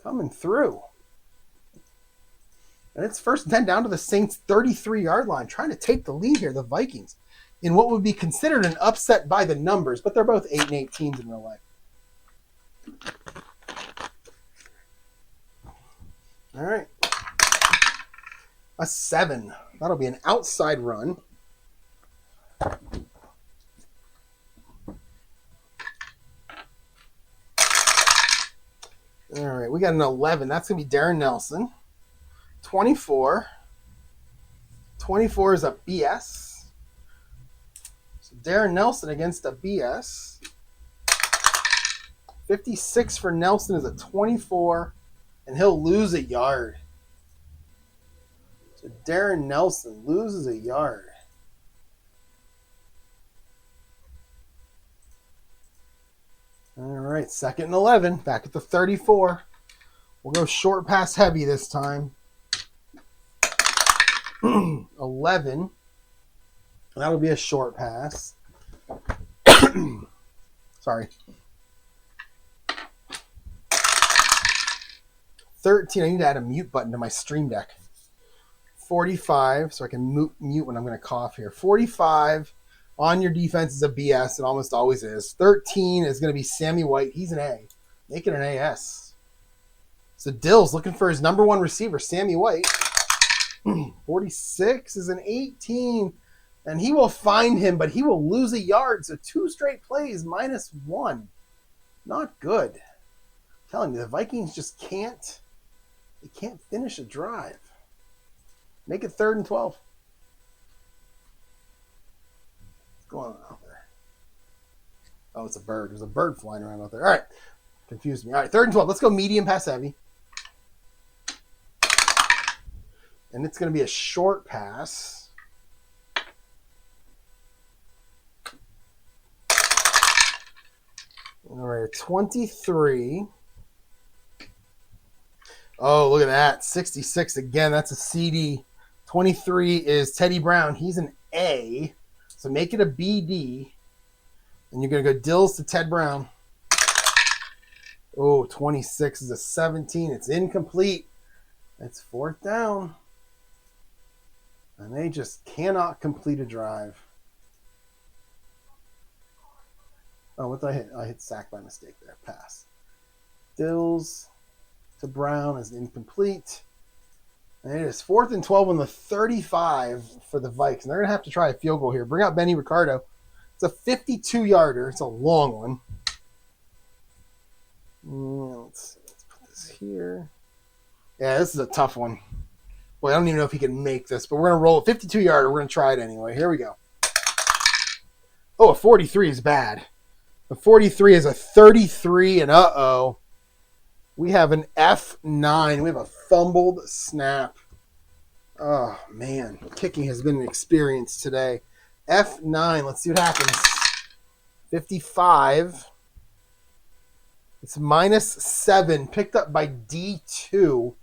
coming through. And it's 1st and 10 down to the Saints' 33-yard line, trying to take the lead here, the Vikings, in what would be considered an upset by the numbers, but they're both 8-8 teams in real life. All right. A 7. That'll be an outside run. All right, we got an 11. That's going to be Darren Nelson. 24. 24 is a BS. So Darren Nelson against a BS. 56 for Nelson is a 24, and he'll lose a yard. So Darren Nelson loses a yard. All right, 2nd and 11, back at the 34. We'll go short pass heavy this time. 11. That'll be a short pass. Sorry. 13. I need to add a mute button to my Stream Deck. 45, so I can mute when I'm going to cough here. 45 on your defense is a BS. It almost always is. 13 is going to be Sammy White. He's an A. Make it an AS. So Dill's looking for his number 1 receiver, Sammy White. 46 is an 18. And he will find him, but he will lose a yard. So 2 straight plays, -1. Not good. I'm telling you, the Vikings just can't. They can't finish a drive. Make it 3rd and 12. What's going on out there? Oh, it's a bird. There's a bird flying around out there. All right. Confused me. All right, 3rd and 12. Let's go medium pass heavy. And it's going to be a short pass. All right, 23. Oh, look at that. 66 again. That's a CD. 23 is Teddy Brown. He's an A. So make it a BD. And you're going to go Dills to Ted Brown. Oh, 26 is a 17. It's incomplete. It's 4th down. And they just cannot complete a drive. Oh, what did I hit? I hit sack by mistake there. Pass. Dills to Brown is incomplete. And it is 4th and 12 on the 35 for the Vikes. And they're going to have to try a field goal here. Bring out Benny Ricardo. It's a 52-yarder. It's a long one. Let's put this here. Yeah, this is a tough one. Boy, I don't even know if he can make this, but we're going to roll a 52-yarder. We're going to try it anyway. Here we go. Oh, a 43 is bad. The 43 is a 33, and uh-oh. We have an F9. We have a fumbled snap. Oh, man. Kicking has been an experience today. F9. Let's see what happens. 55. It's -7. Picked up by D2.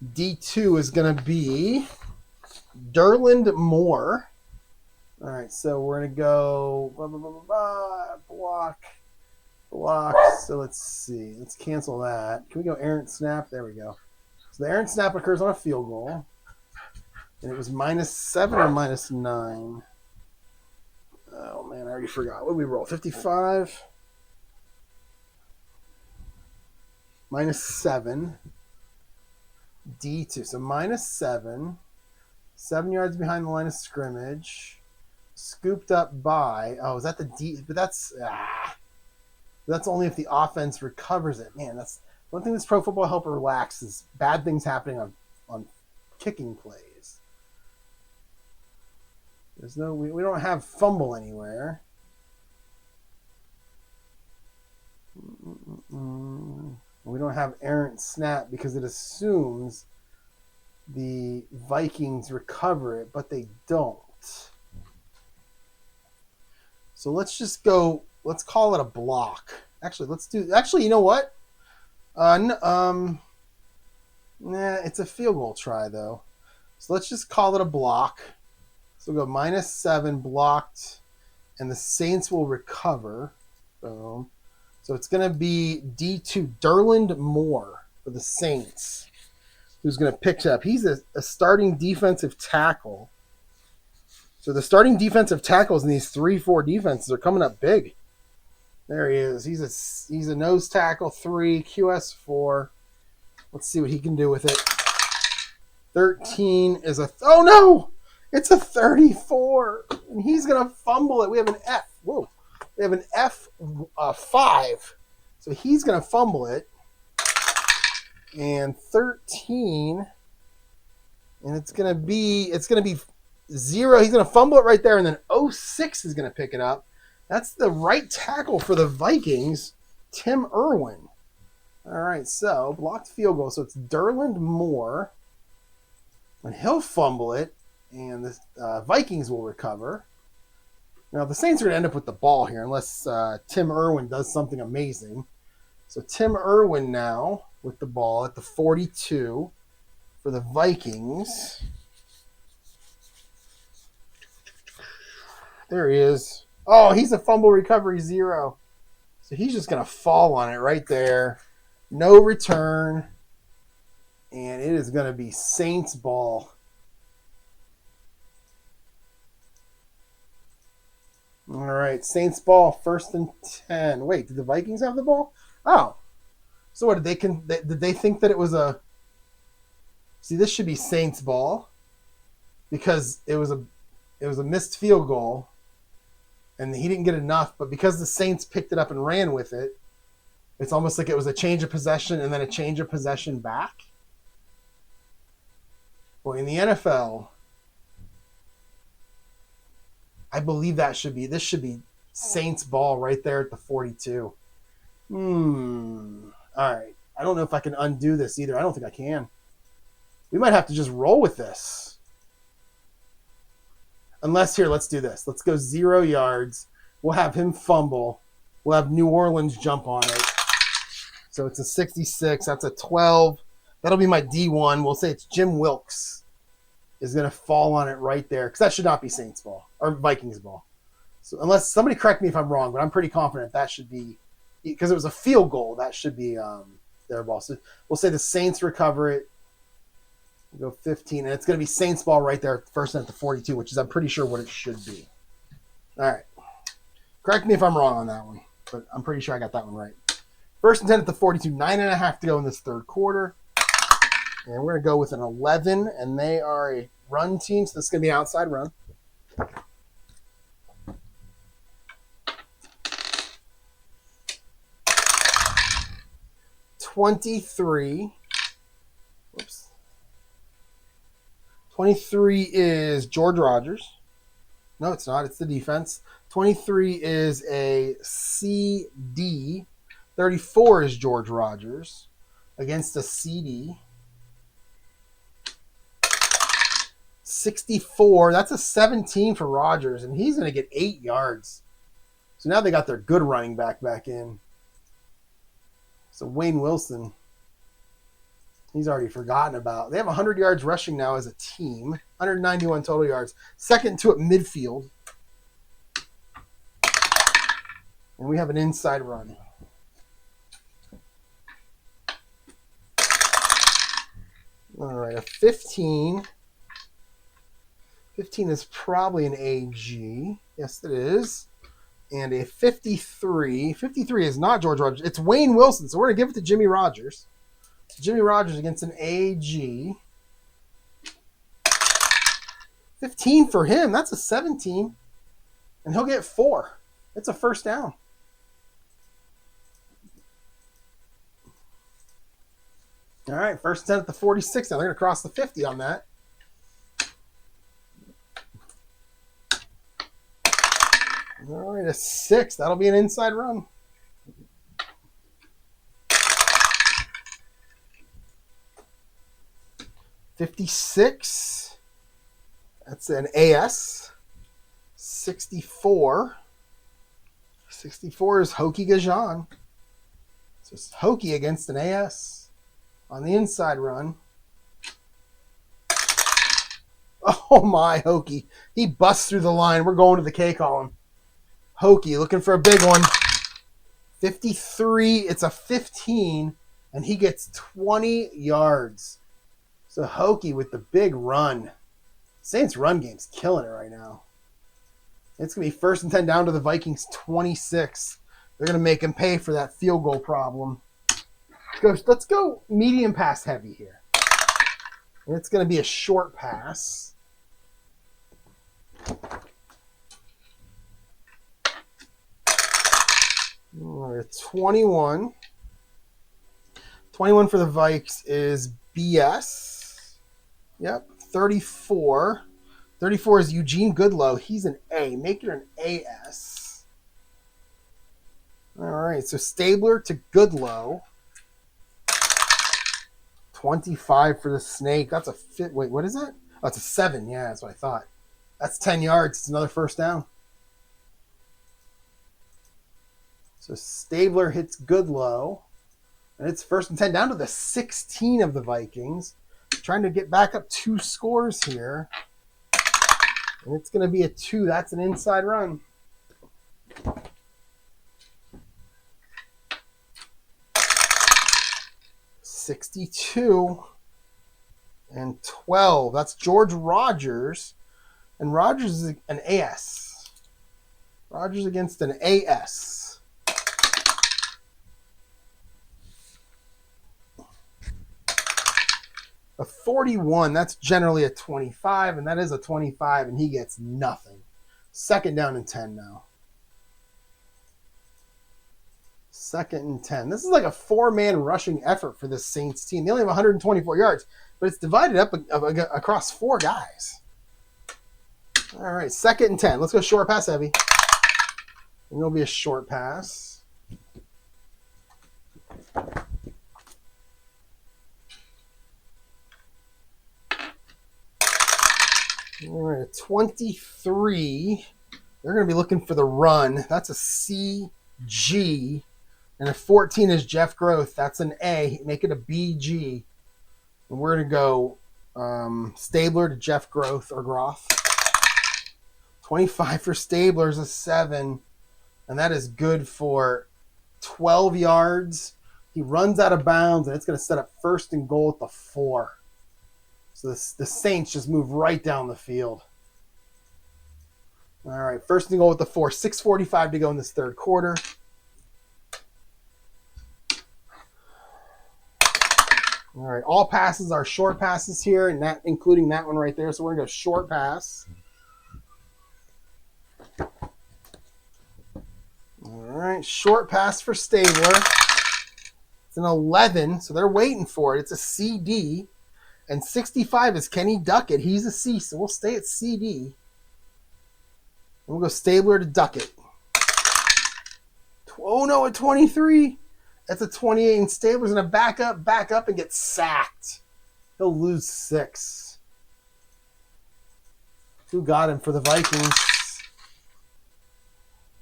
D2 is going to be Derland Moore. All right, so we're going to go block. blocked. So let's see. Let's cancel that. Can we go errant snap? There we go. So the errant snap occurs on a field goal. And it was -7 or -9? Oh, man, I already forgot. What did we roll? 55? -7. D2. So -7. 7 yards behind the line of scrimmage. Scooped up by... Oh, is that the D? But that's only if the offense recovers it. Man, that's one thing this Pro Football Helper lacks is bad things happening on kicking plays. There's no... We don't have fumble anywhere. We don't have errant snap because it assumes the Vikings recover it, but they don't. So let's just go. Let's call it a block. Actually, you know what? Nah, it's a field goal try though. So let's just call it a block. So we'll go -7 blocked, and the Saints will recover. Boom. So it's going to be D2 Derland Moore for the Saints, who's going to pick up. He's a starting defensive tackle. So the starting defensive tackles in these 3-4 defenses are coming up big. There he is. He's a nose tackle 3, QS 4. Let's see what he can do with it. 13 is oh no! It's a 34, and he's going to fumble it. We have an F. Whoa. We have an F5, so he's going to fumble it. And 13, and it's going to be 0. He's going to fumble it right there, and then 06 is going to pick it up. That's the right tackle for the Vikings, Tim Irwin. All right, so blocked field goal. So it's Derland Moore, and he'll fumble it, and the Vikings will recover. Now, the Saints are going to end up with the ball here unless Tim Irwin does something amazing. So Tim Irwin now with the ball at the 42 for the Vikings. There he is. Oh, he's a fumble recovery 0. So he's just going to fall on it right there. No return. And it is going to be Saints ball. All right, Saints ball, 1st and 10. Wait, did the Vikings have the ball? Oh, so what did they think that it was a? See, this should be Saints ball because it was a missed field goal, and he didn't get enough. But because the Saints picked it up and ran with it, it's almost like it was a change of possession and then a change of possession back. Well, in the NFL. I believe this should be Saints ball right there at the 42. All right. I don't know if I can undo this either. I don't think I can. We might have to just roll with this. Unless here, let's do this. Let's go 0 yards. We'll have him fumble. We'll have New Orleans jump on it. So it's a 66. That's a 12. That'll be my D1. We'll say it's Jim Wilkes is going to fall on it right there because that should not be Saints ball or Vikings ball. So unless somebody correct me if I'm wrong, but I'm pretty confident that should be because it was a field goal. That should be their ball. So we'll say the Saints recover it. We'll go 15, and it's going to be Saints ball right there, 1st and at the 42, which is I'm pretty sure what it should be. All right, correct me if I'm wrong on that one, but I'm pretty sure I got that one right. 1st and 10 at the 42, 9.5 to go in this 3rd quarter. And we're going to go with an 11, and they are a run team, so this is going to be an outside run. $23. Whoops. 23 is George Rogers. No, it's not. It's the defense. 23 is a CD. 34 is George Rogers against a CD. 64. That's a 17 for Rodgers, and he's going to get 8 yards. So now they got their good running back in. So Wayne Wilson, he's already forgotten about. They have 100 yards rushing now as a team. 191 total yards. Second to at midfield. And we have an inside run. right, a 15. 15 is probably an AG. Yes, it is. And a 53. 53 is not George Rogers. It's Wayne Wilson. So we're going to give it to Jimmy Rogers. Jimmy Rogers against an AG. 15 for him. That's a 17. And he'll get 4. It's a first down. All right, first 10 at the 46. Now they're going to cross the 50 on that. All right, a 6. That'll be an inside run. $56. That's an AS. 64. 64 is Hokie Gajan. So it's Hokie against an AS on the inside run. Oh my, Hokie. He busts through the line. We're going to the K column. Hokie looking for a big one. 53. It's a 15. And he gets 20 yards. So Hokie with the big run. Saints run game's killing it right now. It's going to be first and 10 down to the Vikings 26. They're going to make him pay for that field goal problem. Let's go medium pass heavy here. And it's going to be a short pass. All right, 21. 21 for the Vikes is BS. Yep, 34. 34 is Eugene Goodlow. He's an A. Make it an AS. All right, so Stabler to Goodlow. 25 for the Snake. That's a fit. Wait, what is that? Oh, it's a 7. Yeah, that's what I thought. That's 10 yards. It's another first down. So Stabler hits Goodlow. And it's first and 10 down to the 16 of the Vikings. Trying to get back up 2 scores here. And it's going to be a 2. That's an inside run. $62 and 12. That's George Rogers. And Rogers is an AS. Rogers against an AS. A 41, that's generally a 25, and that is a 25, and he gets nothing. Second down and 10 now. Second and 10. This is like a 4-man rushing effort for this Saints team. They only have 124 yards, but it's divided up across 4 guys. All right, second and 10. Let's go short pass heavy. And it'll be a short pass. All right, 23. They're going to be looking for the run. That's a CG. And a 14 is Jeff Groth. That's an A. Make it a BG. And we're going to go Stabler to Jeff Groth or Groth. 25 for Stabler is a 7. And that is good for 12 yards. He runs out of bounds, and it's going to set up first and goal at the 4. So the Saints just move right down the field. All right, first and goal with the 4. 6:45 to go in this third quarter. All right, all passes are short passes here, and that including that one right there. So we're going to go short pass. All right, short pass for Stabler. It's an 11, so they're waiting for it. It's a CD. And 65 is Kenny Duckett. He's a C, so we'll stay at CD. And we'll go Stabler to Duckett. Oh, no, at 23. That's a 28, and Stabler's going to back up, and get sacked. He'll lose 6. Who got him for the Vikings?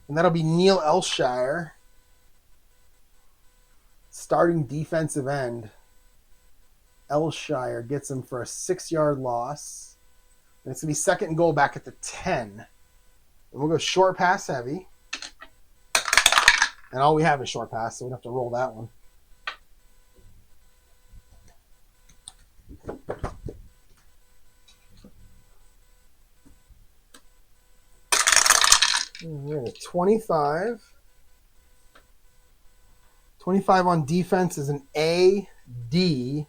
And that'll be Neil Elshire, starting defensive end. Elshire gets him for a 6-yard loss. And it's going to be second and goal back at the 10. And we'll go short pass heavy. And all we have is short pass, so we don't have to roll that one. 25. 25 on defense is an A, D,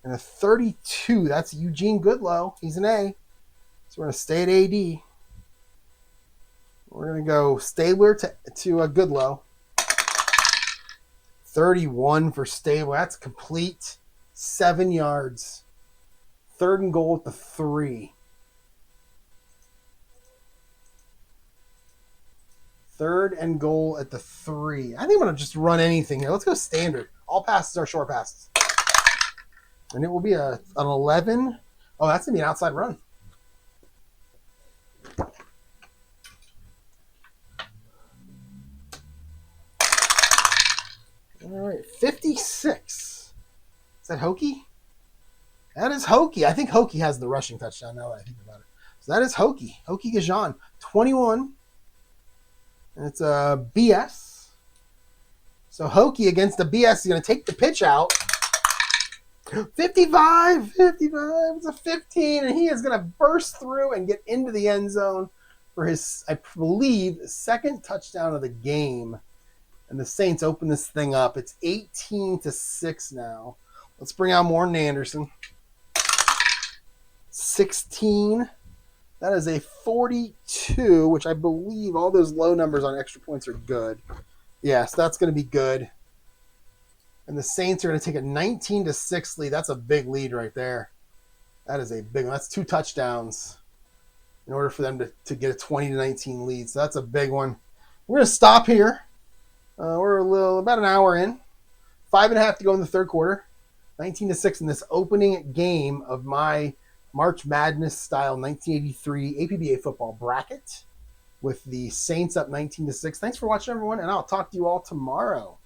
and a 32. That's Eugene Goodlow. He's an A. So we're going to stay at AD. We're going to go Stabler to Goodlow. 31 for Stabler. That's complete. 7 yards. 3rd and goal at the 3. 3rd and goal at the 3. I think I'm going to just run anything here. Let's go standard. All passes are short passes. And it will be an 11. Oh, that's going to be an outside run. All right, 56. Is that Hokie? That is Hokie. I think Hokie has the rushing touchdown now that I think about it. So that is Hokie. Hokie Gajan. 21. And it's a BS. So Hokie against the BS is going to take the pitch out. 55. It's a 15. And he is going to burst through and get into the end zone for his, I believe, 2nd touchdown of the game. And the Saints open this thing up. It's 18-6 now. Let's bring out Morton Anderson. 16. That is a 42, which I believe all those low numbers on extra points are good. Yes, that's going to be good. And the Saints are going to take a 19-6 lead. That's a big lead right there. That is a big one. That's 2 touchdowns in order for them to get a 20-19 lead. So that's a big one. We're going to stop here. We're about an hour in. 5.5 to go in the 3rd quarter. 19-6 in this opening game of my March Madness style 1983 APBA football bracket with the Saints up 19-6. Thanks for watching, everyone, and I'll talk to you all tomorrow.